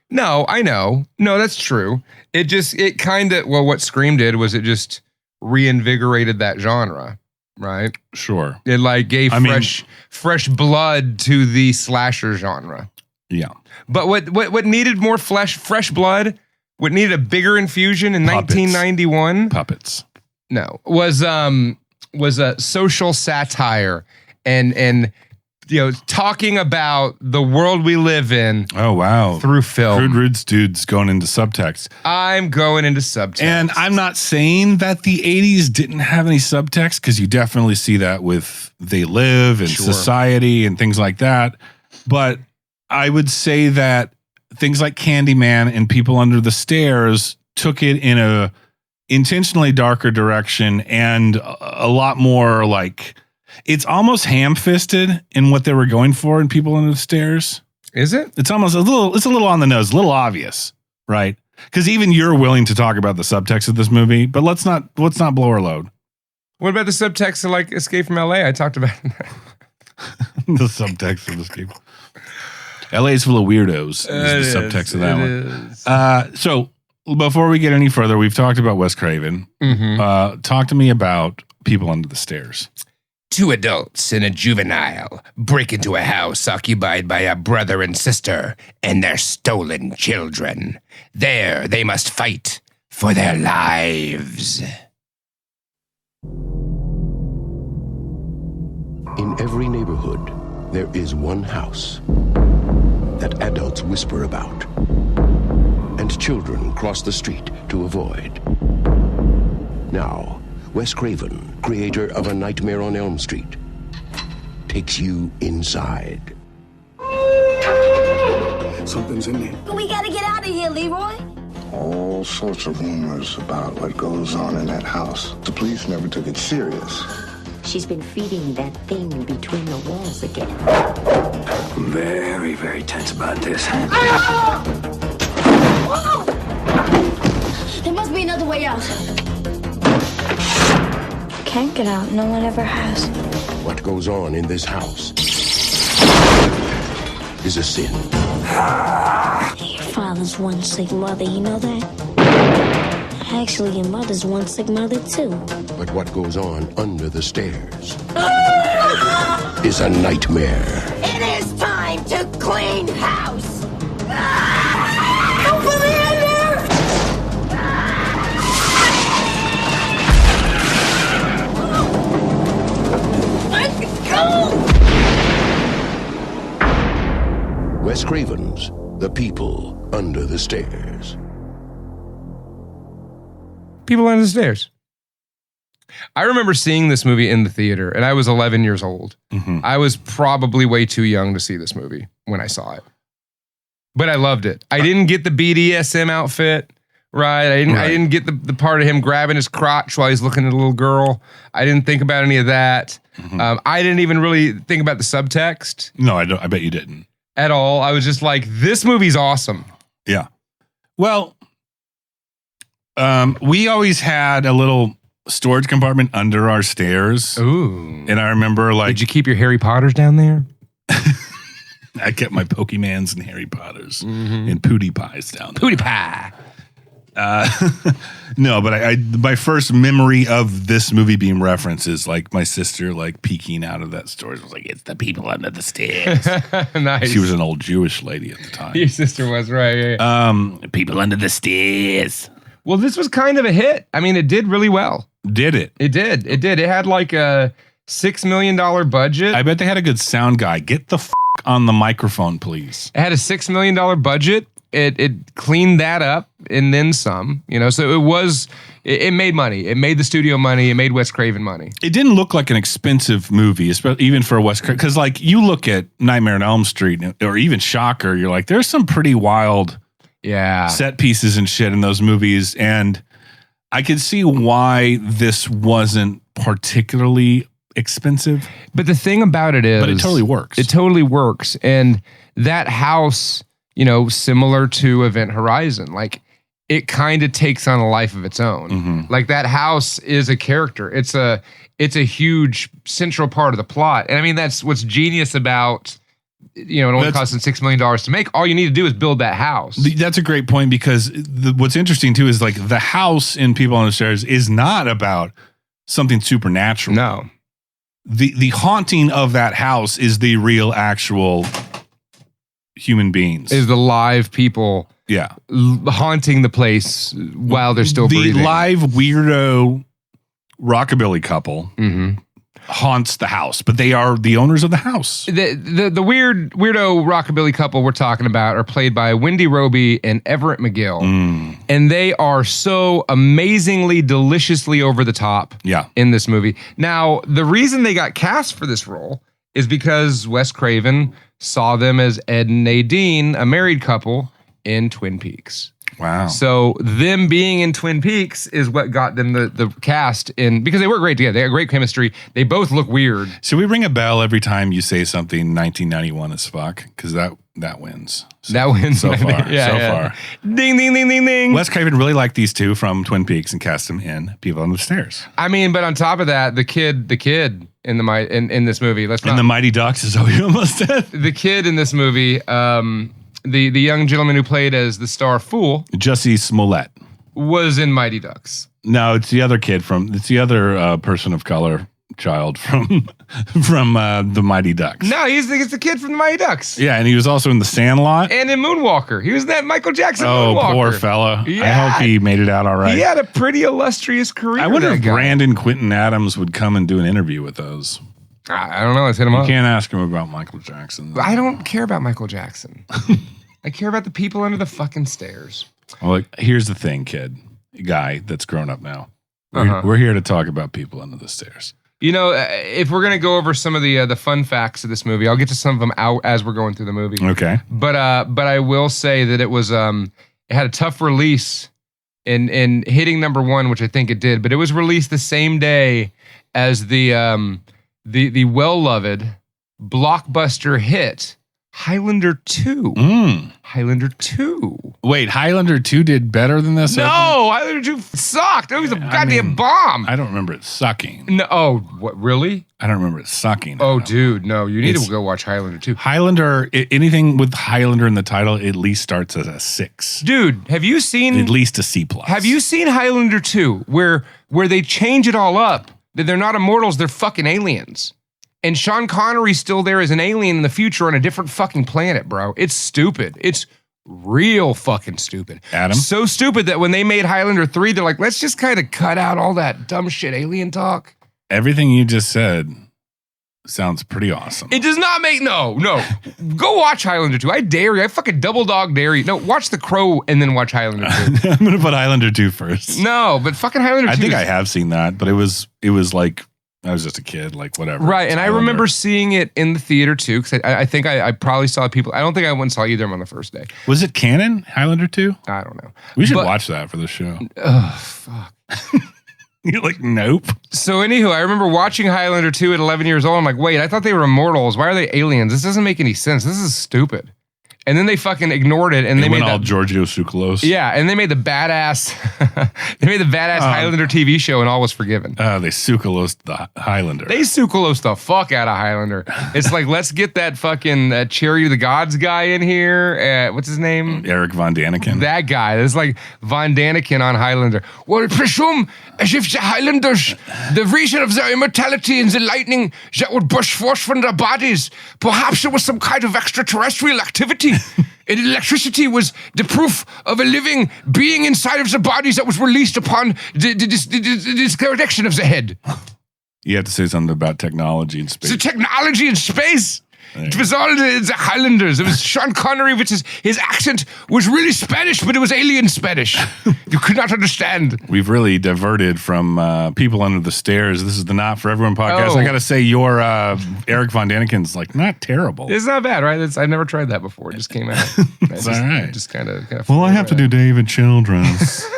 Speaker 2: No, I know. No, that's true. What Scream did was it just reinvigorated that genre. Right.
Speaker 1: Sure.
Speaker 2: It like gave fresh blood to the slasher genre.
Speaker 1: Yeah.
Speaker 2: But what needed more fresh blood, what needed a bigger infusion in 1991?
Speaker 1: Puppets.
Speaker 2: No. Was a social satire and talking about the world we live in.
Speaker 1: Oh wow.
Speaker 2: Through film.
Speaker 1: Crude Roots dude's going into subtext.
Speaker 2: I'm going into subtext.
Speaker 1: And I'm not saying that the 80s didn't have any subtext because you definitely see that with They Live and Society and things like that. But I would say that things like Candyman and People Under the Stairs took it in a intentionally darker direction and a lot more like it's almost ham-fisted in what they were going for in People Under the Stairs.
Speaker 2: Is it?
Speaker 1: It's almost a little on the nose, a little obvious, right? Because even you're willing to talk about the subtext of this movie, but let's not blow our load.
Speaker 2: What about the subtext of like Escape from LA? I talked about
Speaker 1: the subtext of Escape. LA is full of weirdos. Is the subtext of that one. So before we get any further, we've talked about Wes Craven.
Speaker 2: Mm-hmm.
Speaker 1: Talk to me about People Under the Stairs.
Speaker 2: 2 adults and a juvenile break into a house occupied by a brother and sister and their stolen children. There, they must fight for their lives.
Speaker 8: In every neighborhood, there is one house that adults whisper about, and children cross the street to avoid. Now, Wes Craven, creator of A Nightmare on Elm Street, takes you inside.
Speaker 9: Something's in there.
Speaker 10: We gotta get out of here, Leroy.
Speaker 9: All sorts of rumors about what goes on in that house. The police never took it serious.
Speaker 10: She's been feeding that thing between the walls again.
Speaker 6: I'm very, very tense about this.
Speaker 10: There must be another way out.
Speaker 11: Can't get out. No one ever has.
Speaker 8: What goes on in this house is a sin.
Speaker 11: Your father's one sick mother, you know that? Actually, your mother's one sick mother, too.
Speaker 8: But what goes on under the stairs is a nightmare.
Speaker 10: It is time to clean house. Don't put me in there!
Speaker 8: Wes Craven's The People Under the Stairs.
Speaker 2: People Under the Stairs. I remember seeing this movie in the theater, and I was 11 years old.
Speaker 1: Mm-hmm.
Speaker 2: I was probably way too young to see this movie when I saw it. But I loved it. I didn't get the BDSM outfit, right? I didn't get the part of him grabbing his crotch while he's looking at a little girl. I didn't think about any of that.
Speaker 1: Mm-hmm.
Speaker 2: I didn't even really think about the subtext.
Speaker 1: No, I don't. I bet you didn't.
Speaker 2: At all. I was just like, this movie's awesome.
Speaker 1: Yeah. Well, we always had a little storage compartment under our stairs.
Speaker 2: Ooh.
Speaker 1: And I remember like...
Speaker 2: Did you keep your Harry Potters down there?
Speaker 1: I kept my Pokemans and Harry Potters and Pootie Pies down there.
Speaker 2: Pootie Pie.
Speaker 1: No, but my first memory of this movie being referenced is like my sister like peeking out of that store. It was like, it's the people under the stairs.
Speaker 2: Nice.
Speaker 1: She was an old Jewish lady at the time.
Speaker 2: Your sister was, right. Yeah.
Speaker 1: People under the stairs.
Speaker 2: Well, this was kind of a hit. I mean, it did really well.
Speaker 1: Did it?
Speaker 2: It did. It did. It had like a $6 million budget.
Speaker 1: I bet they had a good sound guy. Get the on the microphone, please.
Speaker 2: It had a $6 million budget. It cleaned that up and then some, so it made money. It made the studio money. It made Wes Craven money.
Speaker 1: It didn't look like an expensive movie, especially even for Wes Craven. Because like you look at Nightmare on Elm Street or even Shocker, you're like, there's some pretty wild set pieces and shit in those movies. And I could see why this wasn't particularly expensive.
Speaker 2: But the thing about it is...
Speaker 1: But it totally works.
Speaker 2: It totally works. And that house... similar to Event Horizon, like it kind of takes on a life of its own.
Speaker 1: Mm-hmm.
Speaker 2: Like that house is a character. It's a huge central part of the plot. And I mean, that's what's genius about, it only cost them $6 million to make. All you need to do is build that house.
Speaker 1: That's a great point because what's interesting too is like the house in People on the Stairs is not about something supernatural.
Speaker 2: No.
Speaker 1: The haunting of that house is the real actual human beings.
Speaker 2: Is the live people haunting the place while they're still breathing.
Speaker 1: The live weirdo rockabilly couple haunts the house, but they are the owners of the house.
Speaker 2: The weirdo rockabilly couple we're talking about are played by Wendy Roby and Everett McGill. And they are so amazingly, deliciously over the top in this movie. Now, the reason they got cast for this role is because Wes Craven saw them as Ed and Nadine, a married couple, in Twin Peaks.
Speaker 1: Wow.
Speaker 2: So them being in Twin Peaks is what got them the cast in, because they work great together. They have great chemistry. They both look weird.
Speaker 1: Should we ring a bell every time you say something 1991 as fuck? Because that wins.
Speaker 2: That wins.
Speaker 1: So far.
Speaker 2: far. Ding, ding, ding, ding, ding.
Speaker 1: Wes Craven really liked these two from Twin Peaks and cast them in People on the Stairs.
Speaker 2: I mean, but on top of that, the kid in this movie,
Speaker 1: the Mighty Ducks is what you almost said.
Speaker 2: The kid in this movie, the young gentleman who played as the star fool,
Speaker 1: Jussie Smollett, was
Speaker 2: in Mighty Ducks.
Speaker 1: No, it's the other person of color child from the Mighty Ducks.
Speaker 2: No, it's the kid from the Mighty Ducks.
Speaker 1: Yeah, and he was also in The Sandlot
Speaker 2: and in Moonwalker. He was in that Michael Jackson Moonwalker.
Speaker 1: Oh, poor fella.
Speaker 2: Yeah.
Speaker 1: I hope he made it out all right.
Speaker 2: He had a pretty illustrious career.
Speaker 1: I wonder if Brandon Quinton Adams would come and do an interview with those.
Speaker 2: I don't know. Let's hit him up.
Speaker 1: You can't ask him about Michael Jackson.
Speaker 2: I don't care about Michael Jackson. I care about the people under the fucking stairs.
Speaker 1: Well, here's the thing, guy that's grown up now. We're here to talk about People Under the Stairs.
Speaker 2: If we're gonna go over some of the fun facts of this movie, I'll get to some of them out as we're going through the movie.
Speaker 1: Okay.
Speaker 2: But I will say that it was it had a tough release in hitting number one, which I think it did. But it was released the same day as the well-loved blockbuster hit Highlander 2. Highlander 2.
Speaker 1: Wait, Highlander 2 did better than this?
Speaker 2: No, Highlander 2 sucked. It was a goddamn bomb.
Speaker 1: I don't remember it sucking.
Speaker 2: No, oh, what, really?
Speaker 1: I don't remember it sucking.
Speaker 2: Oh, dude, no. You need to go watch Highlander 2.
Speaker 1: Highlander, anything with Highlander in the title, at least starts as a 6.
Speaker 2: Dude, have you seen...
Speaker 1: At least a C+.
Speaker 2: Have you seen Highlander 2, where they change it all up? That they're not immortals, they're fucking aliens. And Sean Connery's still there as an alien in the future on a different fucking planet, bro. It's stupid. It's real fucking stupid.
Speaker 1: Adam?
Speaker 2: So stupid that when they made Highlander 3, they're like, let's just kind of cut out all that dumb shit alien talk.
Speaker 1: Everything you just said sounds pretty awesome.
Speaker 2: It does not make... No. Go watch Highlander 2. I dare you. I fucking double dog dare you. No, watch The Crow and then watch Highlander 2.
Speaker 1: I'm going to put Highlander 2 first.
Speaker 2: No, but fucking Highlander 2...
Speaker 1: I think I have seen that, but it was like... I was just a kid, like whatever.
Speaker 2: Right, and I remember seeing it in the theater too, because I think I probably saw people. I don't think I went and saw either of them on the first day.
Speaker 1: Was it canon, Highlander 2?
Speaker 2: I don't know.
Speaker 1: We should watch that for the show.
Speaker 2: Oh, fuck.
Speaker 1: You're like, nope.
Speaker 2: So anywho, I remember watching Highlander 2 at 11 years old. I'm like, wait, I thought they were immortals. Why are they aliens? This doesn't make any sense. This is stupid. And then they fucking ignored it, and they made
Speaker 1: all Giorgio Tsoukalos.
Speaker 2: Yeah, and they made the badass Highlander TV show, and all was forgiven.
Speaker 1: They Tsoukalos the Highlander.
Speaker 2: They Tsoukalos the fuck out of Highlander. It's like, let's get that fucking Cherry of the Gods guy in here. What's his name?
Speaker 1: Eric Von Daniken.
Speaker 2: That guy. It's like Von Daniken on Highlander. Well, presume as if the Highlanders, the reason of their immortality and the lightning that would burst forth from their bodies, perhaps there was some kind of extraterrestrial activity. And electricity was the proof of a living being inside of the bodies that was released upon this direction of the head.
Speaker 1: You have to say something about technology in space.
Speaker 2: The technology in space. It was all the Highlanders. It was Sean Connery, which is his accent was really Spanish, but it was alien Spanish. You could not understand.
Speaker 1: We've really diverted from People Under the Stairs. This is the Not For Everyone podcast.
Speaker 2: Oh.
Speaker 1: I got to say, your Eric Von Daniken's like not terrible.
Speaker 2: It's not bad, right? I've never tried that before. It just came out.
Speaker 1: It's all right.
Speaker 2: Just kind of.
Speaker 1: Well, I have to do David Childress.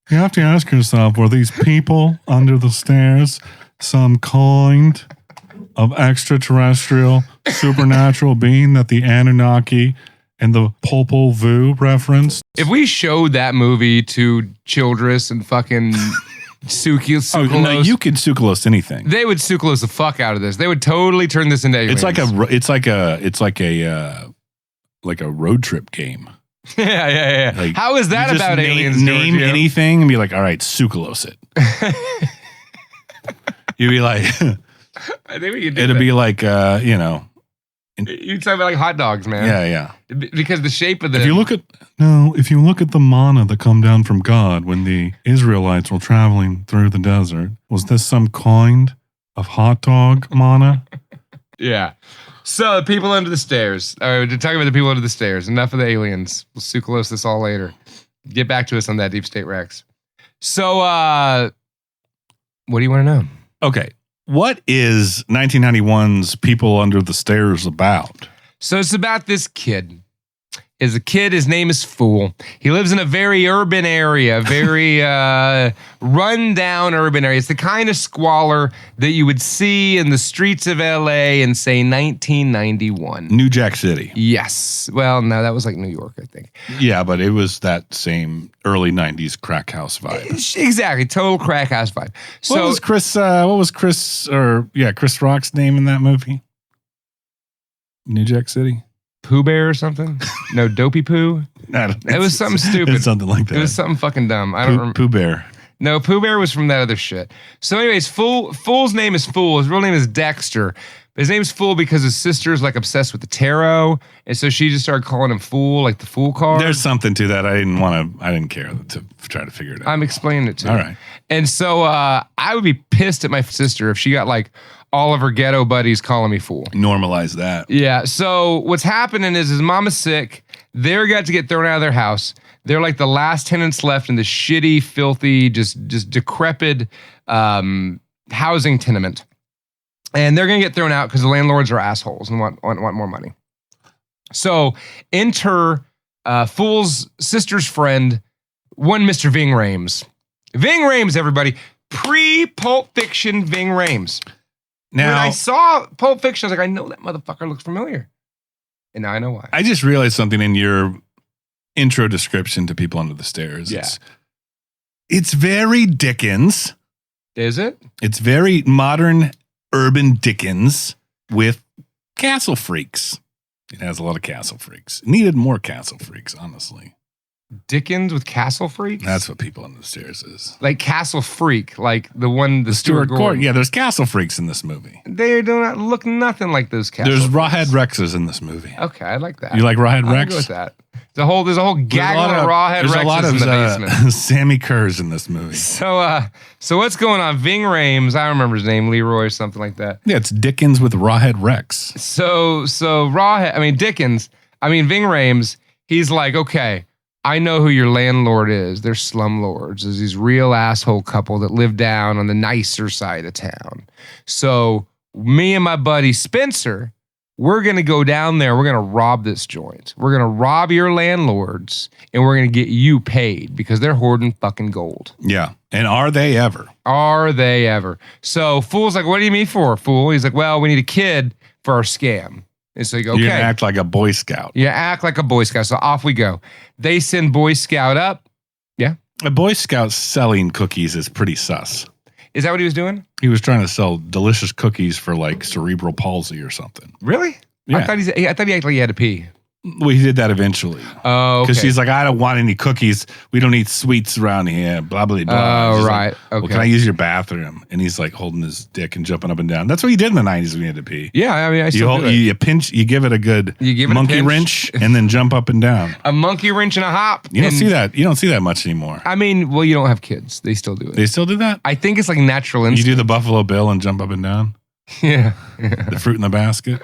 Speaker 1: You have to ask yourself, were these people under the stairs some kind of extraterrestrial, supernatural being that the Anunnaki and the Popol Vuh referenced?
Speaker 2: If we showed that movie to Childress and fucking Tsoukalos,
Speaker 1: no, you could Tsoukalos anything.
Speaker 2: They would Tsoukalos the fuck out of this. They would totally turn this into aliens.
Speaker 1: It's like a road trip game.
Speaker 2: Yeah.
Speaker 1: Like,
Speaker 2: how is that about aliens?
Speaker 1: Name
Speaker 2: Giorgio?
Speaker 1: anything and be like, all right, Tsoukalos it. You'd be like,
Speaker 2: I think we could do
Speaker 1: it'd
Speaker 2: that.
Speaker 1: be like, you know.
Speaker 2: You're talking about like hot dogs, man.
Speaker 1: Yeah.
Speaker 2: Because the shape of the...
Speaker 1: If you look at the manna that come down from God when the Israelites were traveling through the desert, was this some kind of hot dog manna?
Speaker 2: Yeah. So, people under the stairs. All right, we're talking about the people under the stairs. Enough of the aliens. We'll Tsoukalos this all later. Get back to us on that Deep State Rex. So, what do you want to know?
Speaker 1: Okay. What is 1991's People Under the Stairs about?
Speaker 2: So it's about this kid. His name is Fool. He lives in a very urban area, very run-down urban area. It's the kind of squalor that you would see in the streets of LA in, say, 1991.
Speaker 1: New Jack City.
Speaker 2: Yes. Well, no, that was like New York, I think.
Speaker 1: Yeah, but it was that same early 90s crack house vibe.
Speaker 2: Exactly. Total crack house vibe.
Speaker 1: What was Chris Rock's name in that movie? New Jack City?
Speaker 2: Pooh Bear or something? No, Dopey Pooh? It was something stupid.
Speaker 1: It's something like that.
Speaker 2: It was something fucking dumb. I don't remember.
Speaker 1: Pooh Bear.
Speaker 2: No, Pooh Bear was from that other shit. So anyways, Fool's name is Fool. His real name is Dexter. His name's Fool because his sister's like obsessed with the tarot. And so she just started calling him Fool, like the Fool card.
Speaker 1: There's something to that. I didn't care to try to figure it out.
Speaker 2: I'm explaining it to you.
Speaker 1: All right.
Speaker 2: And so I would be pissed at my sister if she got like all of her ghetto buddies calling me Fool.
Speaker 1: Normalize that.
Speaker 2: Yeah. So what's happening is his mom is sick. They're got to get thrown out of their house. They're like the last tenants left in the shitty, filthy, just decrepit housing tenement. And they're going to get thrown out because the landlords are assholes and want more money. So enter Fool's sister's friend, one Mr. Ving Rhames. Ving Rhames, everybody. Pre-Pulp Fiction Ving Rhames.
Speaker 1: Now,
Speaker 2: when I saw Pulp Fiction, I was like, I know that motherfucker looks familiar. And now I know why.
Speaker 1: I just realized something in your intro description to People Under the Stairs.
Speaker 2: Yeah.
Speaker 1: It's very Dickens.
Speaker 2: Is it?
Speaker 1: It's very modern urban Dickens with castle freaks. It has a lot of castle freaks. It needed more castle freaks, honestly.
Speaker 2: Dickens with Castle Freaks?
Speaker 1: That's what People Under the Stairs is.
Speaker 2: Like Castle Freak, like the one, the Stuart
Speaker 1: Gordon.
Speaker 2: Gordon.
Speaker 1: Yeah, there's castle freaks in this movie.
Speaker 2: They do not look nothing like those castle
Speaker 1: There's
Speaker 2: freaks.
Speaker 1: Rawhead Rexes in this movie.
Speaker 2: Okay, I like that.
Speaker 1: You like Rawhead
Speaker 2: I'll
Speaker 1: Rex?
Speaker 2: go with that. There's a whole gaggle of Rawhead
Speaker 1: Rexes. There's a lot of
Speaker 2: in the basement.
Speaker 1: Sammy Kerrs in this movie.
Speaker 2: So what's going on? Ving Rhames, I don't remember his name, Leroy or something like that.
Speaker 1: Yeah, it's Dickens with Rawhead Rex.
Speaker 2: So Dickens, Ving Rhames, he's like, okay, I know who your landlord is. They're slumlords. There's these real asshole couple that live down on the nicer side of town. So me and my buddy Spencer, we're going to go down there. We're going to rob this joint. We're going to rob your landlords and we're going to get you paid because they're hoarding fucking gold.
Speaker 1: Yeah. And are they ever?
Speaker 2: Are they ever? So Fool's like, what do you mean for, Fool? He's like, well, we need a kid for our scam. And so you go, okay.
Speaker 1: You act like a Boy Scout.
Speaker 2: You act like a Boy Scout. So off we go. They send Boy Scout up. Yeah.
Speaker 1: A Boy Scout selling cookies is pretty sus.
Speaker 2: Is that what he was doing?
Speaker 1: He was trying to sell delicious cookies for like cerebral palsy or something.
Speaker 2: Really?
Speaker 1: Yeah.
Speaker 2: I thought he actually had to pee.
Speaker 1: Well, he did that eventually.
Speaker 2: Oh, okay.
Speaker 1: Because she's like, I don't want any cookies. We don't eat sweets around here. Blah, blah, blah.
Speaker 2: Oh,
Speaker 1: She's
Speaker 2: right.
Speaker 1: Like, well,
Speaker 2: Okay.
Speaker 1: can I use your bathroom? And he's like holding his dick and jumping up and down. That's what he did in the 90s when he had to pee.
Speaker 2: Yeah, I mean, I still do it.
Speaker 1: You pinch, you give it a good monkey wrench and then jump up and down.
Speaker 2: A monkey wrench and a hop.
Speaker 1: You don't see that. You don't see that much anymore.
Speaker 2: I mean, well, you don't have kids. They still do it.
Speaker 1: They still do that?
Speaker 2: I think it's like natural instinct.
Speaker 1: You do the Buffalo Bill and jump up and down?
Speaker 2: Yeah.
Speaker 1: The fruit in the basket?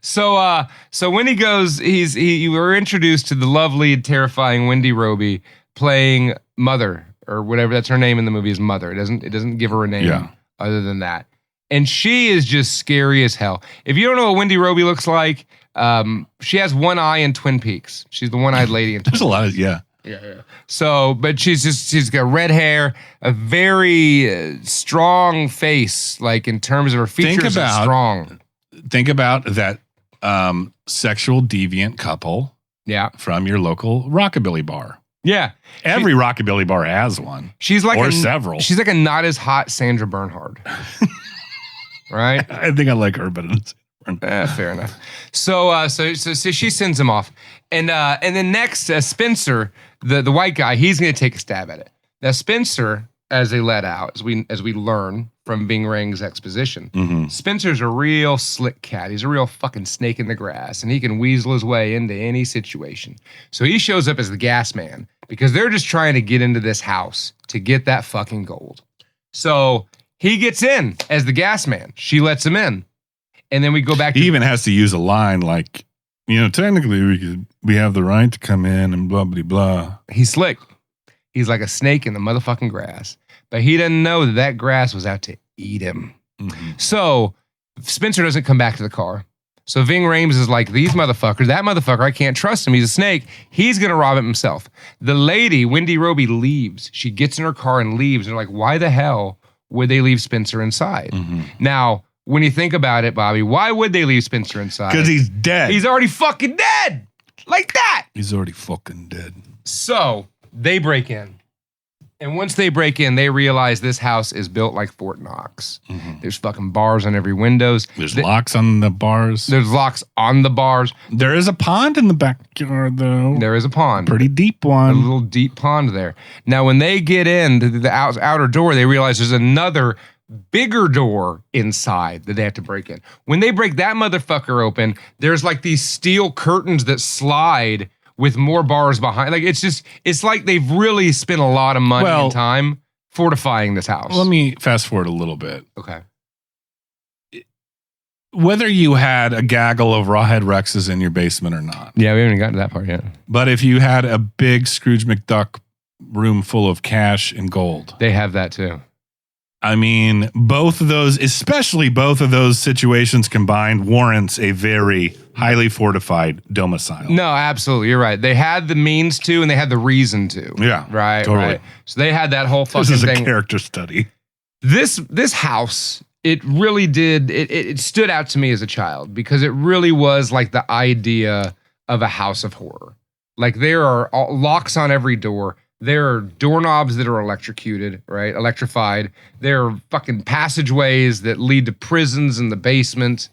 Speaker 2: So when he goes, you were introduced to the lovely, terrifying Wendy Roby playing Mother, or whatever that's her name in the movie is Mother. It doesn't give her a name other than that. And she is just scary as hell. If you don't know what Wendy Roby looks like, she has one eye in Twin Peaks. She's the one-eyed lady in Twin Peaks.
Speaker 1: There's a lot of,
Speaker 2: Yeah. So, but she's got red hair, a very strong face, like in terms of her features, are strong.
Speaker 1: Think about that sexual deviant couple from your local rockabilly bar.
Speaker 2: Yeah.
Speaker 1: Every rockabilly bar has one.
Speaker 2: She's like
Speaker 1: several.
Speaker 2: She's like a not as hot Sandra Bernhard. Right?
Speaker 1: I think I like her better than
Speaker 2: fair enough. So she sends him off. And then next, Spencer, the white guy, he's going to take a stab at it. Now, Spencer, as they let out, as we learn from Ving Rhames' exposition, Spencer's a real slick cat. He's a real fucking snake in the grass, and he can weasel his way into any situation. So he shows up as the gas man because they're just trying to get into this house to get that fucking gold. So he gets in as the gas man. She lets him in. And then we go back to...
Speaker 1: He even has to use a line like, technically we have the right to come in and blah, blah, blah.
Speaker 2: He's slick. He's like a snake in the motherfucking grass. But he doesn't know that grass was out to eat him. So Spencer doesn't come back to the car. So Ving Rhames is like, these motherfuckers, that motherfucker, I can't trust him. He's a snake. He's going to rob it himself. The lady, Wendy Roby, leaves. She gets in her car and leaves. And they're like, why the hell would they leave Spencer inside? Now, when you think about it, Bobby, why would they leave Spencer inside?
Speaker 1: Because he's dead.
Speaker 2: He's already fucking dead. Like that.
Speaker 1: He's already fucking dead.
Speaker 2: So they break in. And once they break in, they realize this house is built like Fort Knox. There's fucking bars on every windows.
Speaker 1: There's locks on the bars.
Speaker 2: There's locks on the bars.
Speaker 1: There is a pond in the backyard, though.
Speaker 2: There is a pond.
Speaker 1: Pretty deep one.
Speaker 2: A little deep pond there. Now, when they get in to the outer door, they realize there's another bigger door inside that they have to break in. When they break that motherfucker open, there's like these steel curtains that slide with more bars behind. Like it's like they've really spent a lot of money and time fortifying this house.
Speaker 1: Let me fast forward a little bit.
Speaker 2: Okay.
Speaker 1: Whether you had a gaggle of rawhead Rexes in your basement or not.
Speaker 2: Yeah, we haven't gotten to that part yet.
Speaker 1: But if you had a big Scrooge McDuck room full of cash and gold.
Speaker 2: They have that too.
Speaker 1: I mean, especially both of those situations combined warrants a very highly fortified domicile.
Speaker 2: No, absolutely. You're right. They had the means to, and they had the reason to.
Speaker 1: Yeah.
Speaker 2: Right.
Speaker 1: Totally.
Speaker 2: Right. So they had that whole fucking thing.
Speaker 1: This is a character study.
Speaker 2: This house, it really did, it stood out to me as a child because it really was like the idea of a house of horror. Like there are locks on every door. There are doorknobs that are electrocuted, right? Electrified. There are fucking passageways that lead to prisons in the basement.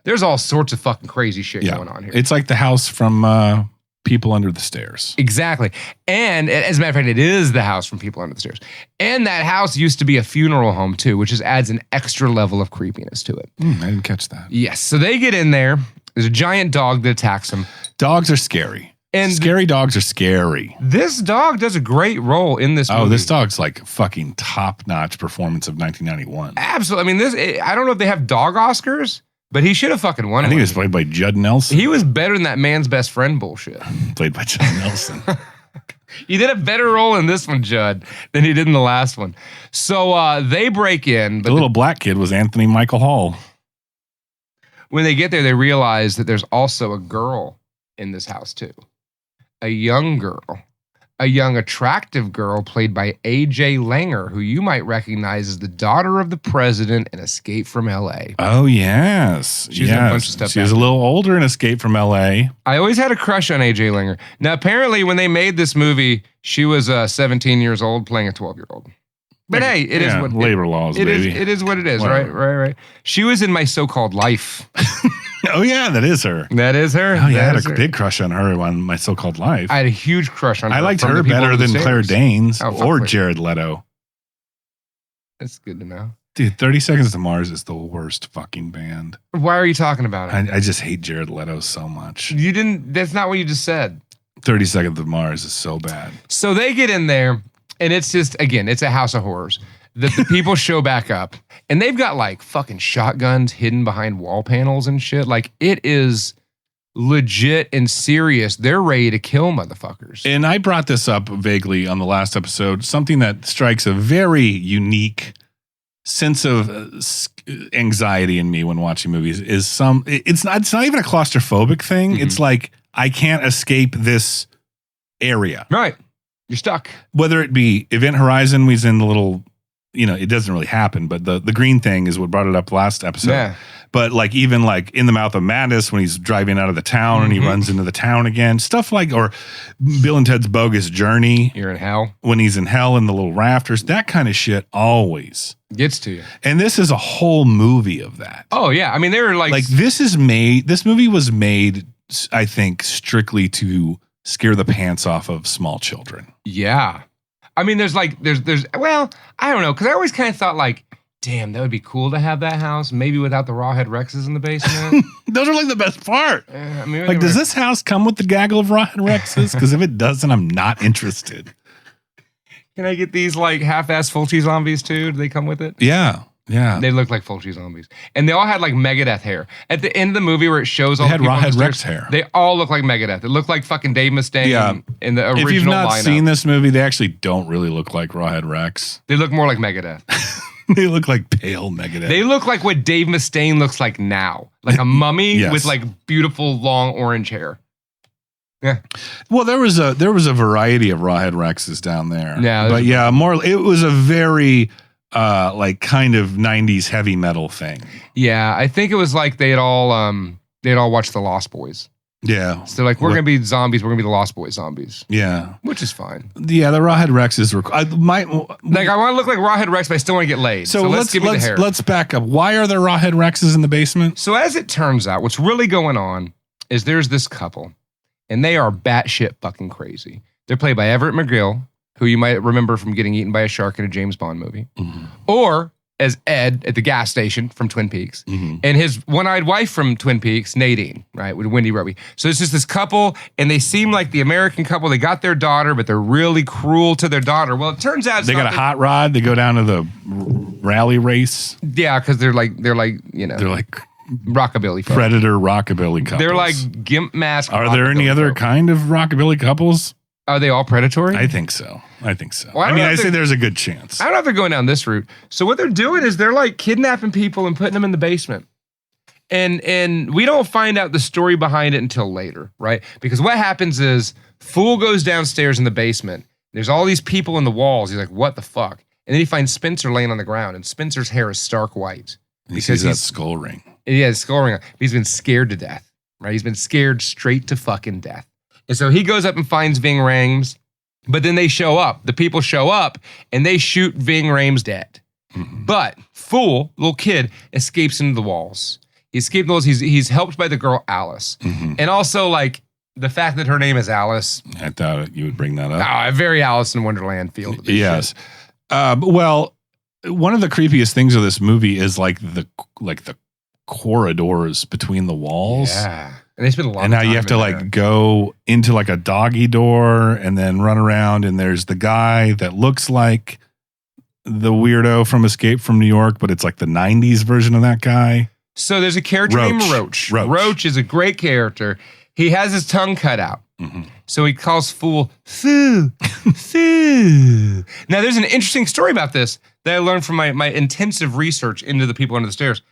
Speaker 2: There's all sorts of fucking crazy shit going on here.
Speaker 1: It's like the house from People Under the Stairs.
Speaker 2: Exactly. And as a matter of fact, it is the house from People Under the Stairs. And that house used to be a funeral home too, which just adds an extra level of creepiness to it.
Speaker 1: I didn't catch that.
Speaker 2: Yes. So they get in there. There's a giant dog that attacks them.
Speaker 1: Dogs are scary. And scary dogs are scary.
Speaker 2: This dog does a great role in this movie.
Speaker 1: Oh, this dog's like fucking top-notch performance of 1991.
Speaker 2: Absolutely. I mean, I don't know if they have dog Oscars, but he should have fucking won.
Speaker 1: I think he was played by Judd Nelson.
Speaker 2: He was better than that man's best friend bullshit.
Speaker 1: Played by Judd Nelson.
Speaker 2: You did a better role in this one, Judd, than he did in the last one. So they break in. But
Speaker 1: the little black kid was Anthony Michael Hall.
Speaker 2: When they get there, they realize that there's also a girl in this house too. A young girl, a young, attractive girl played by A.J. Langer, who you might recognize as the daughter of the president in Escape from L.A.
Speaker 1: Oh, yes.
Speaker 2: She's in a bunch of stuff.
Speaker 1: She was a little older in Escape from L.A.
Speaker 2: I always had a crush on A.J. Langer. Now, apparently, when they made this movie, she was 17 years old playing a 12-year-old. But hey, it is what
Speaker 1: labor laws, baby.
Speaker 2: It is what it is, right? She was in My So-Called Life.
Speaker 1: Oh, yeah, that is her.
Speaker 2: That is her.
Speaker 1: Oh, yeah, I had a big crush on her on My So-Called Life.
Speaker 2: I had a huge crush on her.
Speaker 1: I liked her better than Claire Danes or Jared Leto.
Speaker 2: That's good to know.
Speaker 1: Dude, 30 Seconds to Mars is the worst fucking band.
Speaker 2: Why are you talking about it?
Speaker 1: I just hate Jared Leto so much.
Speaker 2: You didn't, that's not what you just said.
Speaker 1: 30 Seconds to Mars is so bad.
Speaker 2: So they get in there, and it's just, again, it's a house of horrors. The people show back up, and they've got like fucking shotguns hidden behind wall panels and shit. Like, it is legit and serious. They're ready to kill motherfuckers.
Speaker 1: And I brought this up vaguely on the last episode. Something that strikes a very unique sense of anxiety in me when watching movies is it's not even a claustrophobic thing. Mm-hmm. It's like, I can't escape this area.
Speaker 2: Right. You're stuck.
Speaker 1: Whether it be Event Horizon, was in the little, it doesn't really happen, but the green thing is what brought it up last episode.
Speaker 2: Yeah.
Speaker 1: But like even like In the Mouth of Madness, when he's driving out of the town and he runs into the town again, stuff like, or Bill and Ted's Bogus Journey.
Speaker 2: You're in hell.
Speaker 1: When he's in hell in the little rafters, that kind of shit always
Speaker 2: gets to you.
Speaker 1: And this is a whole movie of that.
Speaker 2: Oh yeah. I mean, they were like
Speaker 1: this movie was made, I think, strictly to scare the pants off of small children.
Speaker 2: Yeah. I mean, there's well, I don't know, because I always kind of thought like, damn, that would be cool to have that house, maybe without the rawhead Rexes in the basement.
Speaker 1: Those are like the best part.
Speaker 2: I mean,
Speaker 1: like, does this house come with the gaggle of rawhead Rexes? Because if it doesn't, I'm not interested.
Speaker 2: Can I get these like half-ass Fulci zombies too? Do they come with it?
Speaker 1: Yeah. Yeah.
Speaker 2: They look like Fulci zombies. And they all had like Megadeth hair. At the end of the movie where it shows all the people
Speaker 1: Rawhead
Speaker 2: on the
Speaker 1: Rex
Speaker 2: stairs,
Speaker 1: hair.
Speaker 2: They all look like Megadeth. It looked like fucking Dave Mustaine in the original lineup.
Speaker 1: If you've not seen this movie, they actually don't really look like Rawhead Rex.
Speaker 2: They look more like Megadeth.
Speaker 1: They look like pale Megadeth.
Speaker 2: They look like what Dave Mustaine looks like now. Like a mummy with like beautiful long orange hair. Yeah.
Speaker 1: Well, there was a variety of Rawhead Rexes down there.
Speaker 2: Yeah.
Speaker 1: But yeah, it was a very like kind of 90s heavy metal thing.
Speaker 2: Yeah, I think it was like they'd all watched The Lost Boys.
Speaker 1: Yeah.
Speaker 2: So like, we're going to be zombies, we're going to be the Lost Boys zombies.
Speaker 1: Yeah.
Speaker 2: Which is fine.
Speaker 1: Yeah, the Rawhead Rexes were
Speaker 2: I want to look like Rawhead Rex, but I still want to get laid. So
Speaker 1: let's back up. Why are there Rawhead Rexes in the basement?
Speaker 2: So as it turns out, what's really going on is there's this couple, and they are batshit fucking crazy. They're played by Everett McGill, who you might remember from getting eaten by a shark in a James Bond movie, or as Ed at the gas station from Twin Peaks, and his one-eyed wife from Twin Peaks, Nadine, right, with Wendy Roby. So it's just this couple, and they seem like the American couple. They got their daughter, but they're really cruel to their daughter. Well, it turns out
Speaker 1: they got a hot rod. They go down to the rally race.
Speaker 2: Yeah, because they're like
Speaker 1: they're like
Speaker 2: rockabilly folks.
Speaker 1: Predator rockabilly couples.
Speaker 2: They're like gimp mask.
Speaker 1: Are there any other kind of rockabilly couples?
Speaker 2: Are they all predatory?
Speaker 1: I think so. Well,
Speaker 2: I
Speaker 1: say there's a good chance.
Speaker 2: I don't know if they're going down this route. So what they're doing is they're like kidnapping people and putting them in the basement. And we don't find out the story behind it until later, right? Because what happens is Fool goes downstairs in the basement. There's all these people in the walls. He's like, what the fuck? And then he finds Spencer laying on the ground, and Spencer's hair is stark white.
Speaker 1: He sees that skull ring.
Speaker 2: Yeah, his skull ring. He's been scared to death, right? He's been scared straight to fucking death. And so he goes up and finds Ving Rhames, but then they show up. The people show up, and they shoot Ving Rhames dead. But Fool, little kid, escapes into the walls. He escaped the walls. He's helped by the girl Alice. And also, like, the fact that her name is Alice.
Speaker 1: I thought you would bring that up.
Speaker 2: A very Alice in Wonderland feel to this
Speaker 1: yes. Well, one of the creepiest things of this movie is like the corridors between the walls.
Speaker 2: Yeah. And they spend a lot
Speaker 1: and
Speaker 2: of
Speaker 1: now
Speaker 2: time
Speaker 1: you have to
Speaker 2: in
Speaker 1: like go into like a doggy door and then run around, and there's the guy that looks like the weirdo from Escape from New York, but it's like the 90s version of that guy.
Speaker 2: So there's a character named Roach. Roach is a great character. He has his tongue cut out. So he calls Fool, Foo, Foo. Now there's an interesting story about this that I learned from my intensive research into the people under the stairs.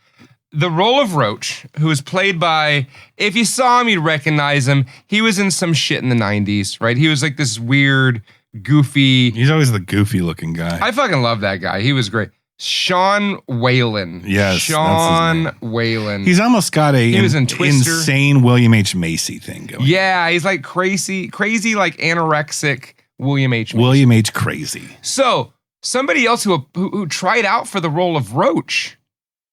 Speaker 2: The role of Roach, who is played by, if you saw him, you'd recognize him. He was in some shit in the 90s, right? He was like this weird goofy.
Speaker 1: He's always the goofy looking guy.
Speaker 2: I fucking love that guy. He was great. Sean Whalen.
Speaker 1: Yes,
Speaker 2: Sean Whalen.
Speaker 1: He's almost got
Speaker 2: He was in Twister.
Speaker 1: insane William H. Macy thing going.
Speaker 2: Yeah, he's like crazy like anorexic William H. Macy.
Speaker 1: William H. Crazy.
Speaker 2: So somebody else who tried out for the role of Roach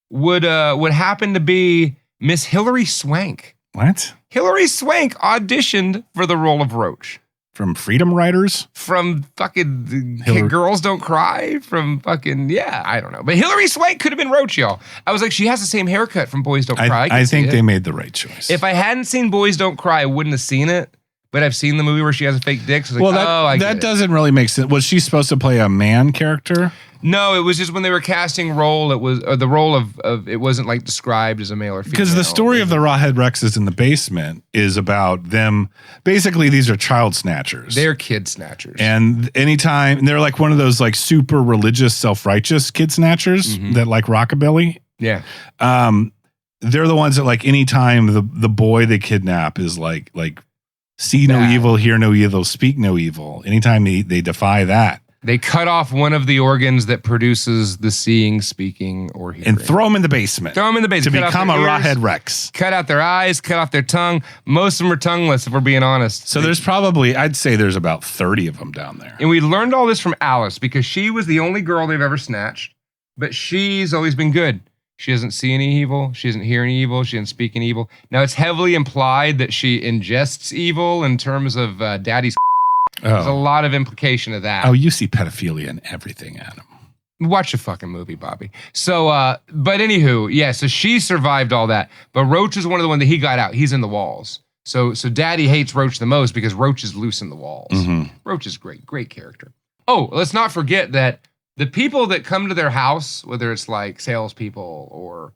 Speaker 2: would happen to be Miss Hilary Swank.
Speaker 1: What?
Speaker 2: Hilary Swank auditioned for the role of Roach.
Speaker 1: From Freedom Writers?
Speaker 2: From fucking Girls Don't Cry? From fucking, yeah, I don't know. But Hilary Swank could have been Roach, y'all. I was like, she has the same haircut from Boys Don't Cry.
Speaker 1: I think they made the right choice.
Speaker 2: If I hadn't seen Boys Don't Cry, I wouldn't have seen it. But I've seen the movie where she has a fake dick. So I was like,
Speaker 1: that doesn't really make sense. Was she supposed to play a man character?
Speaker 2: No, it was just when they were casting role, it was the role of it wasn't like described as a male or female.
Speaker 1: Because the story of the Rawhead Rexes in the basement is about them. Basically, these are child snatchers.
Speaker 2: They're kid snatchers.
Speaker 1: And anytime they're like one of those like super religious, self-righteous kid snatchers that like rockabilly.
Speaker 2: Yeah.
Speaker 1: They're the ones that like anytime the boy they kidnap is like see no evil, hear no evil, speak no evil. Anytime they defy that.
Speaker 2: They cut off one of the organs that produces the seeing, speaking, or hearing.
Speaker 1: And throw them in the basement.
Speaker 2: Throw them in the basement.
Speaker 1: To become a Rawhead Rex.
Speaker 2: Cut out their eyes, cut off their tongue. Most of them are tongueless, if we're being honest.
Speaker 1: So there's probably, I'd say there's about 30 of them down there.
Speaker 2: And we learned all this from Alice because she was the only girl they've ever snatched, but she's always been good. She doesn't see any evil. She doesn't hear any evil. She doesn't speak any evil. Now, it's heavily implied that she ingests evil in terms of daddy's. There's a lot of implication of that.
Speaker 1: Oh, you see pedophilia in everything, Adam.
Speaker 2: Watch the fucking movie, Bobby. So, but anywho, yeah, so she survived all that. But Roach is one of the ones that he got out. He's in the walls. So Daddy hates Roach the most because Roach is loose in the walls. Roach is great character. Oh, let's not forget that the people that come to their house, whether it's like salespeople or,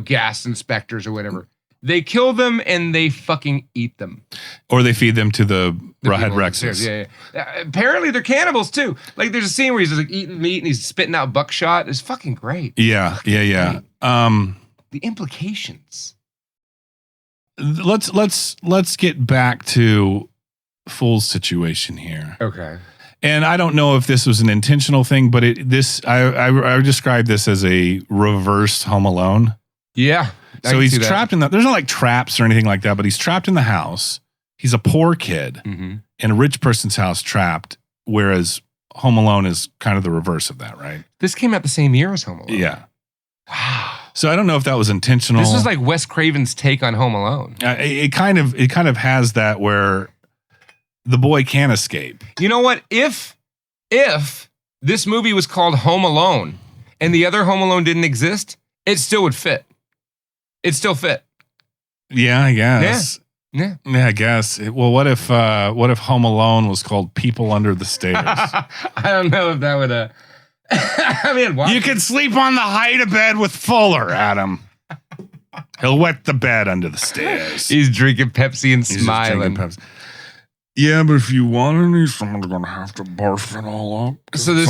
Speaker 2: gas inspectors or whatever, they kill them and they fucking eat them.
Speaker 1: Or they feed them to the Rawhead Rexes.
Speaker 2: Yeah. Apparently they're cannibals too. Like there's a scene where he's like eating meat and he's spitting out buckshot. It's fucking great.
Speaker 1: Yeah.
Speaker 2: The implications.
Speaker 1: Let's get back to Fool's situation here.
Speaker 2: Okay.
Speaker 1: And I don't know if this was an intentional thing, but I describe this as a reverse Home Alone.
Speaker 2: Yeah.
Speaker 1: So he's trapped in there's not like traps or anything like that, but he's trapped in the house. He's a poor kid in a rich person's house trapped, whereas Home Alone is kind of the reverse of that, right?
Speaker 2: This came out the same year as Home Alone.
Speaker 1: Yeah.
Speaker 2: Wow.
Speaker 1: So I don't know if that was intentional.
Speaker 2: This was like Wes Craven's take on Home Alone.
Speaker 1: It kind of has that where the boy can't escape.
Speaker 2: You know what? If this movie was called Home Alone and the other Home Alone didn't exist, it still would fit. It still fit.
Speaker 1: Yeah, I guess.
Speaker 2: Yeah,
Speaker 1: I guess. Well, what if Home Alone was called People Under the Stairs?
Speaker 2: I don't know if that would. I mean,
Speaker 1: you can sleep on the height of bed with Fuller, Adam. He'll wet the bed under the stairs.
Speaker 2: He's drinking Pepsi and smiling.
Speaker 1: Yeah, but if you want any, someone's gonna have to barf it all up.
Speaker 2: So this.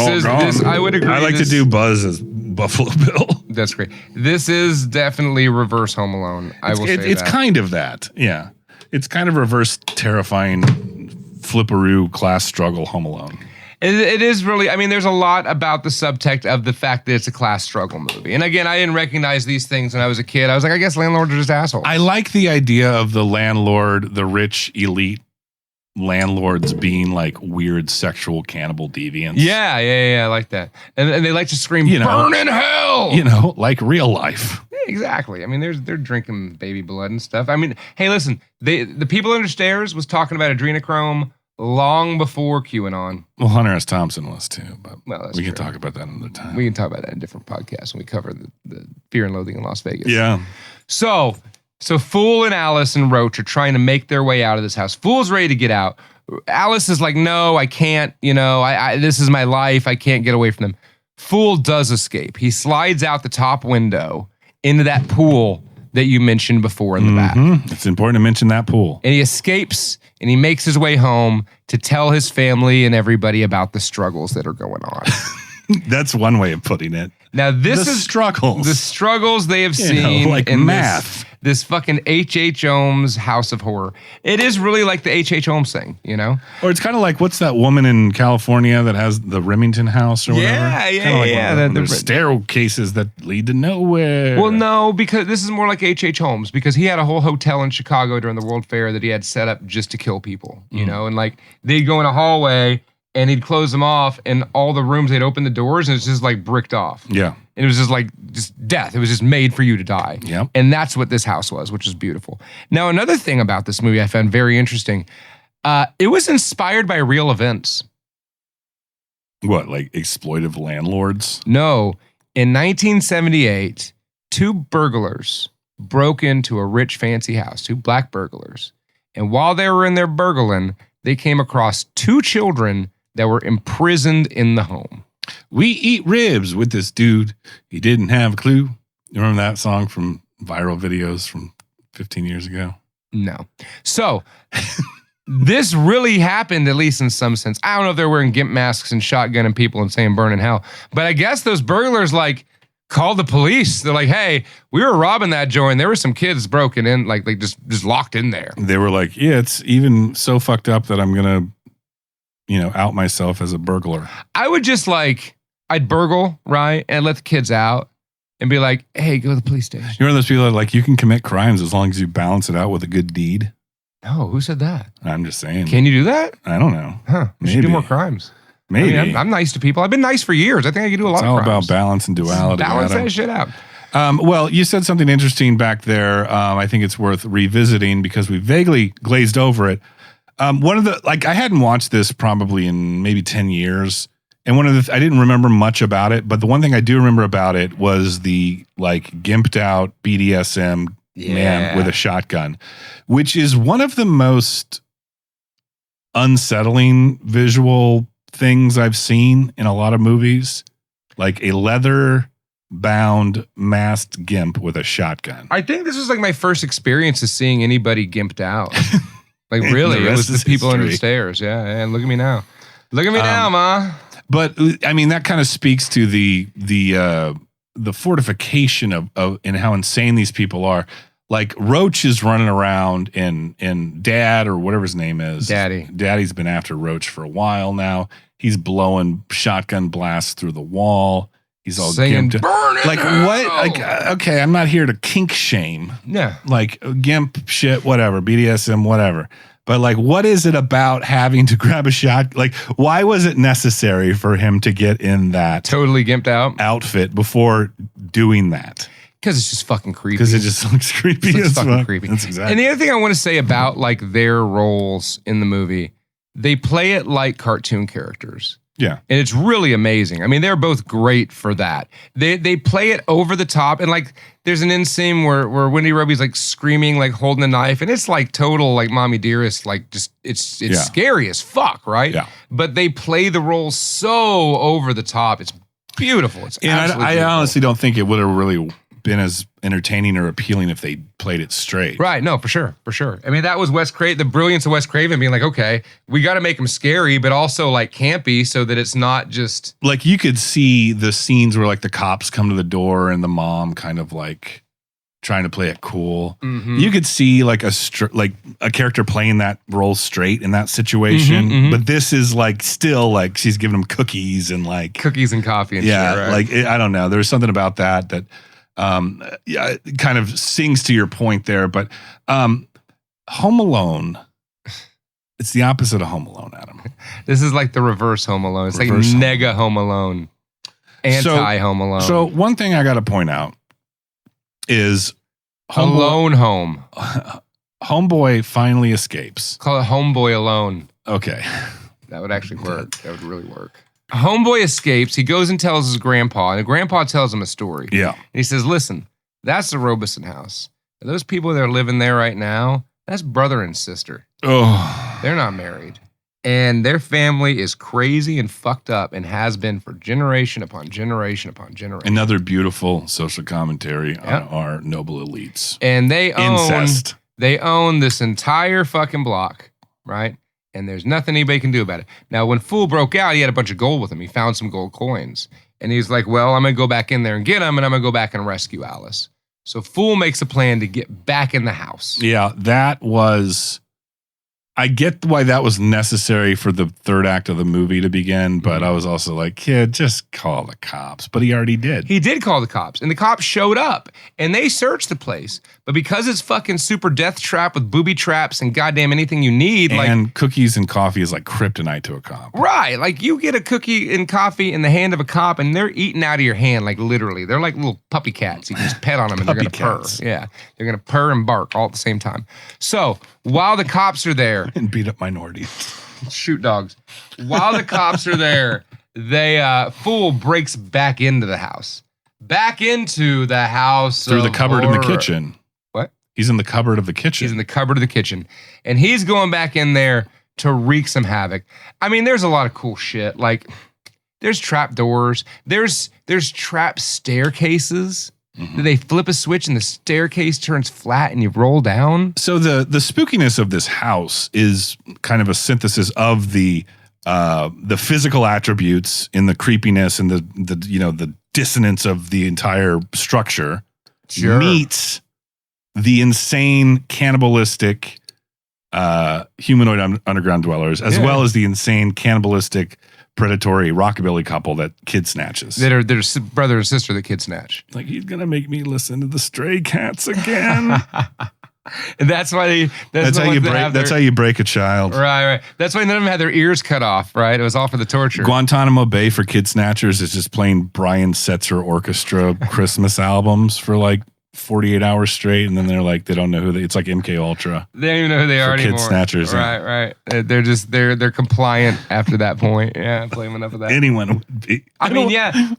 Speaker 2: I would agree.
Speaker 1: I like to do Buzz as Buffalo Bill.
Speaker 2: That's great. This is definitely reverse Home Alone.
Speaker 1: It's kind of that. Yeah, it's kind of reverse terrifying flipperoo class struggle Home Alone.
Speaker 2: It is really. I mean, there's a lot about the subtext of the fact that it's a class struggle movie. And again, I didn't recognize these things when I was a kid. I was like, I guess landlords are just assholes.
Speaker 1: I like the idea of the landlord, the rich elite landlords being like weird sexual cannibal deviants.
Speaker 2: Yeah, I like that. And they like to scream, burn in hell!
Speaker 1: Like real life.
Speaker 2: Yeah, exactly. I mean, they're drinking baby blood and stuff. I mean, hey, listen, the people under stairs was talking about adrenochrome long before QAnon.
Speaker 1: Well, Hunter S. Thompson was too, but we can
Speaker 2: true.
Speaker 1: talk about that another time.
Speaker 2: We can talk about that in a different podcast when we cover the Fear and Loathing in Las Vegas.
Speaker 1: Yeah.
Speaker 2: So Fool and Alice and Roach are trying to make their way out of this house. Fool's ready to get out. Alice is like, no, I can't. This is my life. I can't get away from them. Fool does escape. He slides out the top window into that pool that you mentioned before in the back.
Speaker 1: It's important to mention that pool.
Speaker 2: And he escapes and he makes his way home to tell his family and everybody about the struggles that are going on.
Speaker 1: That's one way of putting it.
Speaker 2: Now, this is
Speaker 1: struggles.
Speaker 2: The struggles they have seen
Speaker 1: like
Speaker 2: in
Speaker 1: math.
Speaker 2: this fucking H.H. Holmes House of Horror. It is really like the H.H. Holmes thing, you know?
Speaker 1: Or it's kind of like, what's that woman in California that has the Remington house or whatever?
Speaker 2: Yeah.
Speaker 1: The staircases that lead to nowhere.
Speaker 2: Well, no, because this is more like H.H. Holmes, because he had a whole hotel in Chicago during the World Fair that he had set up just to kill people, you know? And like, they'd go in a hallway and he'd close them off, and all the rooms, they'd open the doors and it's just like bricked off.
Speaker 1: Yeah.
Speaker 2: And it was just death. It was just made for you to die.
Speaker 1: Yeah.
Speaker 2: And that's what this house was, which is beautiful. Now, another thing about this movie I found very interesting, it was inspired by real events.
Speaker 1: What, like exploitive landlords?
Speaker 2: No. In 1978, 2 burglars broke into a rich, fancy house, 2 black burglars. And while they were in there burgling, they came across 2 children that were imprisoned in the home.
Speaker 1: We eat ribs with this dude. He didn't have a clue. You remember that song from viral videos from 15 years ago?
Speaker 2: No. So this really happened, at least in some sense. I don't know if they're wearing gimp masks and shotgunning people and saying burn in hell. But I guess those burglars like called the police. They're like, hey, we were robbing that joint. There were some kids broken in, like just locked in there.
Speaker 1: They were like, yeah, it's even so fucked up that I'm going to, out myself as a burglar.
Speaker 2: I would just I'd burgle, right? And let the kids out and be like, hey, go to the police station.
Speaker 1: You're one of those people that like, you can commit crimes as long as you balance it out with a good deed.
Speaker 2: No, who said that?
Speaker 1: I'm just saying.
Speaker 2: Can you do that?
Speaker 1: I don't know.
Speaker 2: Huh. You should do more crimes.
Speaker 1: Maybe.
Speaker 2: I mean, I'm nice to people. I've been nice for years. I think I can do a lot of crimes.
Speaker 1: It's all about balance and duality.
Speaker 2: Balance that shit out.
Speaker 1: Well, you said something interesting back there. I think it's worth revisiting because we vaguely glazed over it. One of the, I hadn't watched this probably in maybe 10 years. And I didn't remember much about it, but the one thing I do remember about it was the gimped out BDSM man with a shotgun, which is one of the most unsettling visual things I've seen in a lot of movies. Like a leather bound masked gimp with a shotgun.
Speaker 2: I think this was my first experience of seeing anybody gimped out. Really, it was the people under the stairs. Yeah, and look at me now. Look at me now, Ma.
Speaker 1: But I mean, that kind of speaks to the fortification of and how insane these people are. Like Roach is running around and Dad or whatever his name is. Daddy's been after Roach for a while now. He's blowing shotgun blasts through the wall. He's all
Speaker 2: singing,
Speaker 1: gimped.
Speaker 2: Burn it
Speaker 1: what? Okay, I'm not here to kink shame.
Speaker 2: Yeah.
Speaker 1: Gimp shit, whatever, BDSM, whatever. But what is it about having to grab a shot? Why was it necessary for him to get in that
Speaker 2: totally gimped out
Speaker 1: outfit before doing that?
Speaker 2: Because it's just fucking creepy.
Speaker 1: Because it just looks creepy.
Speaker 2: It's fucking creepy.
Speaker 1: That's exactly.
Speaker 2: And the other thing I want to say about their roles in the movie, they play it like cartoon characters.
Speaker 1: Yeah.
Speaker 2: And it's really amazing. I mean, they're both great for that. They play it over the top. And there's an end scene where Wendy Roby's screaming, holding a knife. And it's total mommy dearest, it's scary as fuck, right?
Speaker 1: Yeah.
Speaker 2: But they play the role so over the top. It's beautiful. It's absolutely
Speaker 1: I
Speaker 2: beautiful.
Speaker 1: honestly don't think it would have really been as entertaining or appealing if they played it straight.
Speaker 2: Right. No, for sure. For sure. I mean, that was the brilliance of Wes Craven being okay, we got to make him scary, but also campy so that it's not just
Speaker 1: you could see the scenes where the cops come to the door and the mom kind of trying to play it cool.
Speaker 2: Mm-hmm.
Speaker 1: You could see a character playing that role straight in that situation.
Speaker 2: Mm-hmm.
Speaker 1: But this is still she's giving them cookies and
Speaker 2: cookies and coffee and shit, right?
Speaker 1: I don't know. There's something about that it kind of sings to your point there, but Home Alone, it's the opposite of Home Alone, Adam.
Speaker 2: This is the reverse Home Alone. It's nega Home Alone, anti-Home Alone.
Speaker 1: So one thing I got to point out is
Speaker 2: Alone Home.
Speaker 1: Homeboy finally escapes.
Speaker 2: Call it Homeboy Alone.
Speaker 1: Okay.
Speaker 2: That would actually work. That would really work. Homeboy escapes. He goes and tells his grandpa, and the grandpa tells him a story.
Speaker 1: Yeah.
Speaker 2: And he says, listen, that's the Robeson house. Those people that are living there right now, that's brother and sister.
Speaker 1: Oh.
Speaker 2: They're not married. And their family is crazy and fucked up and has been for generation upon generation upon generation.
Speaker 1: Another beautiful social commentary on our noble elites.
Speaker 2: And they
Speaker 1: incest.
Speaker 2: They own this entire fucking block, right? And there's nothing anybody can do about it. Now, when Fool broke out, he had a bunch of gold with him. He found some gold coins. And he's like, well, I'm going to go back in there and get them, and I'm going to go back and rescue Alice. So Fool makes a plan to get back in the house.
Speaker 1: Yeah, that was. I get why that was necessary for the third act of the movie to begin, but I was also like, kid, just call the cops. But he already did.
Speaker 2: He did call the cops, and the cops showed up, and they searched the place. But because it's fucking super death trap with booby traps and goddamn anything you need,
Speaker 1: and cookies and coffee is like kryptonite to a cop.
Speaker 2: Right, like you get a cookie and coffee in the hand of a cop, and they're eating out of your hand, like literally. They're like little puppy cats. You can just pet on them, and they're gonna purr. Yeah, they're gonna purr and bark all at the same time. So while the cops are there
Speaker 1: and beat up minorities,
Speaker 2: shoot dogs. While the cops are there, they Fool breaks back into the house, through the
Speaker 1: cupboard in the kitchen.
Speaker 2: What?
Speaker 1: He's in the cupboard of the kitchen.
Speaker 2: He's in the cupboard of the kitchen, and he's going back in there to wreak some havoc. I mean, there's a lot of cool shit. Like, there's trap doors. There's trap staircases. They flip a switch and the staircase turns flat and you roll down.
Speaker 1: So the spookiness of this house is kind of a synthesis of the physical attributes in the creepiness and the dissonance of the entire structure meets the insane cannibalistic humanoid underground dwellers, as well as the insane cannibalistic predatory rockabilly couple that kid snatches.
Speaker 2: They're brother and sister that kid snatch.
Speaker 1: Like, he's gonna make me listen to the Stray Cats again.
Speaker 2: And that's why
Speaker 1: that's how you break a child.
Speaker 2: Right. That's why none of them had their ears cut off, right? It was all for the torture.
Speaker 1: Guantanamo Bay for kid snatchers is just playing Brian Setzer orchestra Christmas albums for like 48 hours straight, and then they're like, they don't know it's like MK Ultra.
Speaker 2: They don't even know who they are anymore.
Speaker 1: Kid snatchers.
Speaker 2: Right. They're compliant after that point. Yeah, play enough of that.
Speaker 1: Anyone would be.
Speaker 2: I don't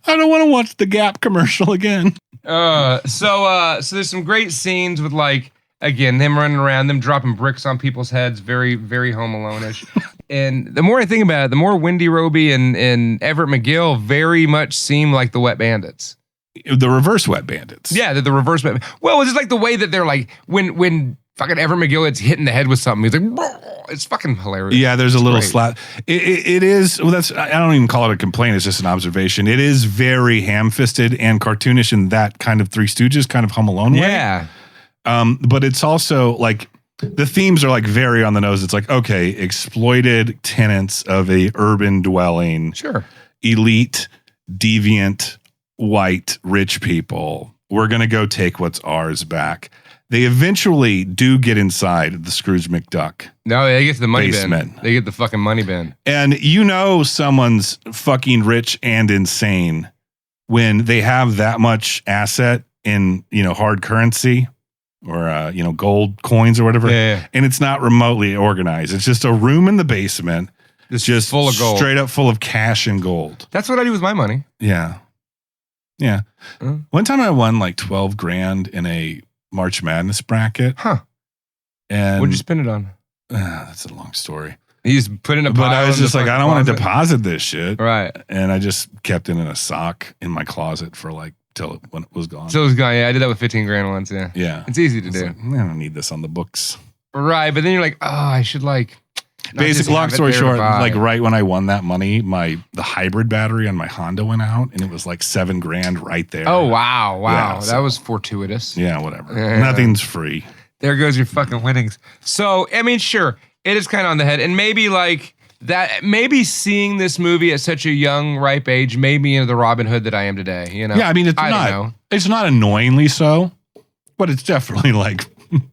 Speaker 1: want to watch the Gap commercial again.
Speaker 2: So there's some great scenes with, like, again, them running around, them dropping bricks on people's heads, very, very Home Alone-ish. And the more I think about it, the more Wendy Roby and Everett McGill very much seem like the Wet Bandits.
Speaker 1: The reverse Wet Bandits.
Speaker 2: Yeah, they're the reverse Wet Bandits. Well, it's just like the way that they're like, when fucking Everett McGill gets hit in the head with something, he's like, it's fucking hilarious.
Speaker 1: Yeah, there's a little slap. It is, well, I don't even call it a complaint, it's just an observation. It is very ham-fisted and cartoonish in that kind of Three Stooges, kind of Home Alone way.
Speaker 2: Yeah.
Speaker 1: But it's also like, the themes are like very on the nose. It's like, okay, exploited tenants of a urban dwelling.
Speaker 2: Sure.
Speaker 1: Elite, deviant, white, rich people. We're going to go take what's ours back. They eventually do get inside the Scrooge McDuck.
Speaker 2: No, they get to the money
Speaker 1: basement.
Speaker 2: bin. They get the fucking money bin.
Speaker 1: And someone's fucking rich and insane when they have that much asset in, hard currency or, gold coins or whatever.
Speaker 2: Yeah.
Speaker 1: And it's not remotely organized. It's just a room in the basement.
Speaker 2: It's
Speaker 1: just
Speaker 2: full of gold.
Speaker 1: Straight up full of cash and gold.
Speaker 2: That's what I do with my money.
Speaker 1: Yeah. Yeah. One time I won like 12 grand in a March Madness bracket.
Speaker 2: Huh.
Speaker 1: And
Speaker 2: what'd you spend it on?
Speaker 1: That's a long story.
Speaker 2: He's put in a pile.
Speaker 1: But I was just like, I don't want to deposit this shit.
Speaker 2: Right.
Speaker 1: And I just kept it in a sock in my closet for like when it was gone.
Speaker 2: So it was gone. Yeah, I did that with 15 grand once. Yeah.
Speaker 1: Yeah.
Speaker 2: It's easy to do.
Speaker 1: Like, I don't need this on the books.
Speaker 2: Right. But then you're like, oh, I should like.
Speaker 1: Basic, long story short, like right when I won that money, the hybrid battery on my Honda went out, and it was like $7 grand right there.
Speaker 2: Oh wow,
Speaker 1: Yeah,
Speaker 2: that was fortuitous.
Speaker 1: Yeah, whatever. Nothing's free.
Speaker 2: There goes your fucking winnings. So I mean, sure, it is kind of on the head, and maybe like that. Maybe seeing this movie at such a young, ripe age made me into the Robin Hood that I am today.
Speaker 1: Yeah, I mean, it's not annoyingly so, but it's definitely like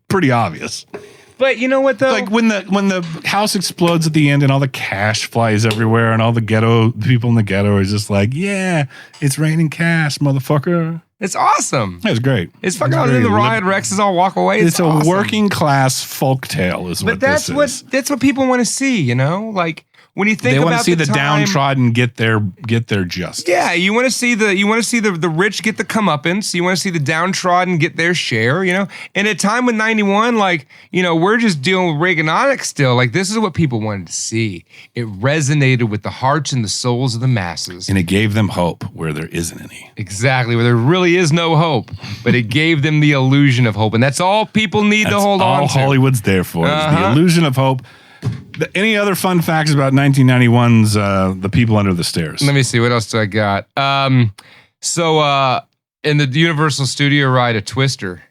Speaker 1: pretty obvious.
Speaker 2: But you know what though?
Speaker 1: Like when the house explodes at the end and all the cash flies everywhere and all the people in the ghetto are just like, yeah, it's raining cash, motherfucker.
Speaker 2: It's awesome.
Speaker 1: That's great.
Speaker 2: It's fucking awesome. The Riot Rexes all walk away. It's awesome.
Speaker 1: A working class folk tale is what this is.
Speaker 2: But that's what people want to see, Like when you think
Speaker 1: they
Speaker 2: about
Speaker 1: want to see the
Speaker 2: time,
Speaker 1: downtrodden get their justice.
Speaker 2: Yeah, you want to see the rich get the comeuppance. You want to see the downtrodden get their share. And at time with 91, like we're just dealing with Reaganomics still. Like this is what people wanted to see. It resonated with the hearts and the souls of the masses,
Speaker 1: and it gave them hope where there isn't any.
Speaker 2: Exactly, where there really is no hope, but it gave them the illusion of hope, and that's all people need to hold on to.
Speaker 1: All Hollywood's there for is the illusion of hope. Any other fun facts about 1991's The People Under the Stairs?
Speaker 2: Let me see. What else do I got? So In the Universal Studio ride, a Twister.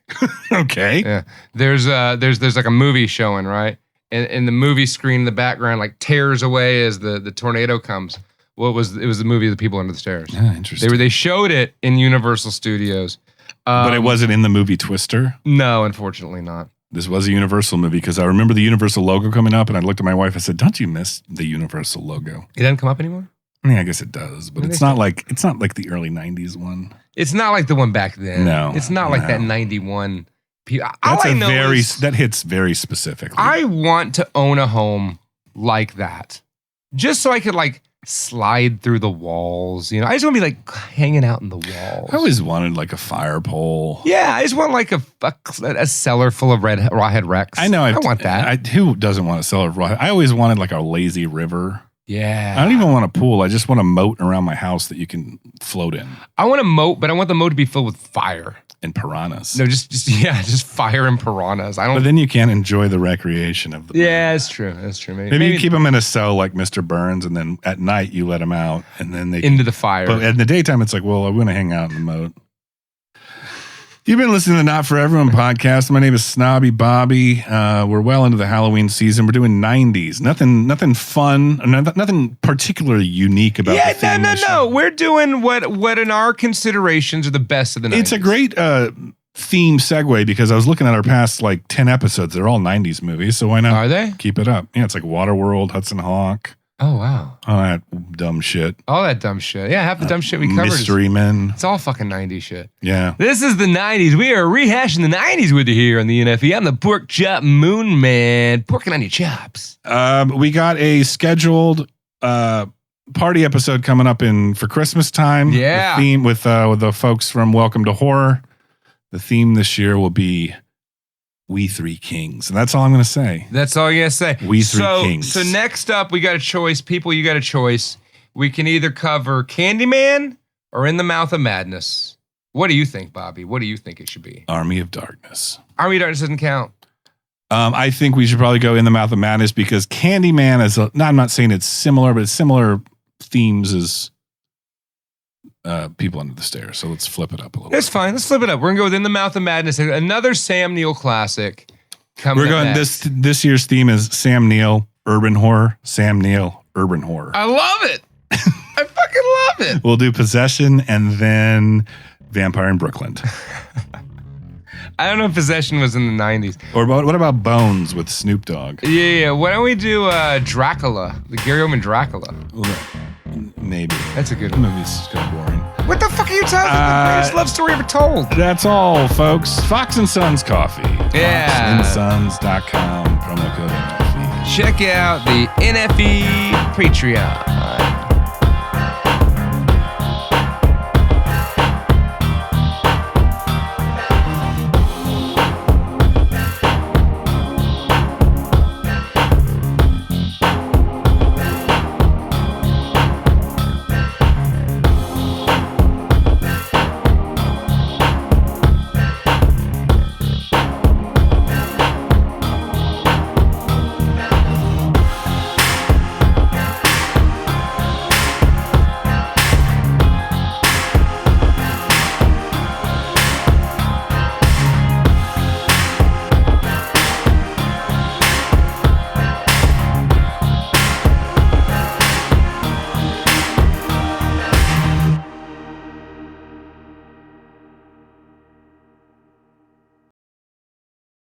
Speaker 1: Okay.
Speaker 2: Yeah. There's like a movie showing, right? And the movie screen in the background like tears away as the tornado comes. Well, it was the movie The People Under the Stairs.
Speaker 1: Yeah, interesting.
Speaker 2: They showed it in Universal Studios.
Speaker 1: But it wasn't in the movie Twister?
Speaker 2: No, unfortunately not.
Speaker 1: This was a Universal movie because I remember the Universal logo coming up, and I looked at my wife. I said, "Don't you miss the Universal logo?"
Speaker 2: It doesn't come up anymore?
Speaker 1: I mean, I guess it does, but it's not like the early '90s one.
Speaker 2: It's not like the one back then.
Speaker 1: No,
Speaker 2: it's not like that '91.
Speaker 1: That hits very specifically.
Speaker 2: I want to own a home like that, just so I could like slide through the walls. You know, I just want to be like hanging out in the walls.
Speaker 1: I always wanted like a fire pole.
Speaker 2: Yeah, I just want like a cellar full of rawhead wrecks.
Speaker 1: I know.
Speaker 2: I want that.
Speaker 1: Who doesn't want a cellar of rawhead? I always wanted like a lazy river.
Speaker 2: Yeah.
Speaker 1: I don't even want a pool. I just want a moat around my house that you can float in.
Speaker 2: I want a moat, but I want the moat to be filled with fire.
Speaker 1: And piranhas.
Speaker 2: No, just fire and piranhas.
Speaker 1: But then you can't enjoy the recreation of the.
Speaker 2: Yeah, that's true. That's true.
Speaker 1: Maybe you keep them in a cell like Mr. Burns, and then at night you let them out, and then they
Speaker 2: into the fire.
Speaker 1: But in the daytime, it's like, well, I want to hang out in the moat. You've been listening to the Not For Everyone podcast. My name is Snobby Bobby. We're well into the Halloween season. We're doing 90s. Nothing fun. Nothing particularly unique about the theme.
Speaker 2: No. We're doing what in our considerations are the best of the 90s.
Speaker 1: It's a great theme segue because I was looking at our past like 10 episodes. They're all 90s movies, so why not?
Speaker 2: Are they?
Speaker 1: Keep it up. Yeah, it's like Waterworld, Hudson Hawk.
Speaker 2: Oh, wow.
Speaker 1: All that dumb shit.
Speaker 2: All that dumb shit. Yeah, half the dumb shit we covered.
Speaker 1: Mystery Men.
Speaker 2: It's all fucking 90s shit.
Speaker 1: Yeah.
Speaker 2: This is the 90s. We are rehashing the 90s with you here on the NFE. I'm the Pork Chop Moon Man. Porking on your chops.
Speaker 1: We got a scheduled party episode coming up for Christmas time.
Speaker 2: Yeah.
Speaker 1: The theme with the folks from Welcome to Horror. The theme this year will be We Three Kings. And that's all I'm going to say.
Speaker 2: That's all you got to say.
Speaker 1: We Three Kings.
Speaker 2: So next up, we got a choice. People, you got a choice. We can either cover Candyman or In the Mouth of Madness. What do you think, Bobby? What do you think it should be?
Speaker 1: Army of Darkness.
Speaker 2: Army of Darkness doesn't count.
Speaker 1: I think we should probably go In the Mouth of Madness because Candyman is, I'm not saying it's similar, but it's similar themes as People Under the Stairs. So let's flip it up a little
Speaker 2: That's fine. Let's flip it up. We're going to go with In the Mouth of Madness. Another Sam Neill classic.
Speaker 1: We're going, this year's theme is Sam Neill, urban horror. Sam Neill, urban horror.
Speaker 2: I love it. I fucking love it.
Speaker 1: We'll do Possession and then Vampire in Brooklyn.
Speaker 2: I don't know if Possession was in the 90s.
Speaker 1: Or what about Bones with Snoop Dogg?
Speaker 2: Yeah. Why don't we do Dracula, the Gary Oldman Dracula?
Speaker 1: Maybe.
Speaker 2: That's a good one.
Speaker 1: The movie's kind of boring.
Speaker 2: What the fuck are you talking about? The greatest love story ever told.
Speaker 1: That's all, folks. Fox and Sons Coffee.
Speaker 2: Yeah.
Speaker 1: FoxandSons.com. Promo code NFE.
Speaker 2: Check out the NFE Patreon.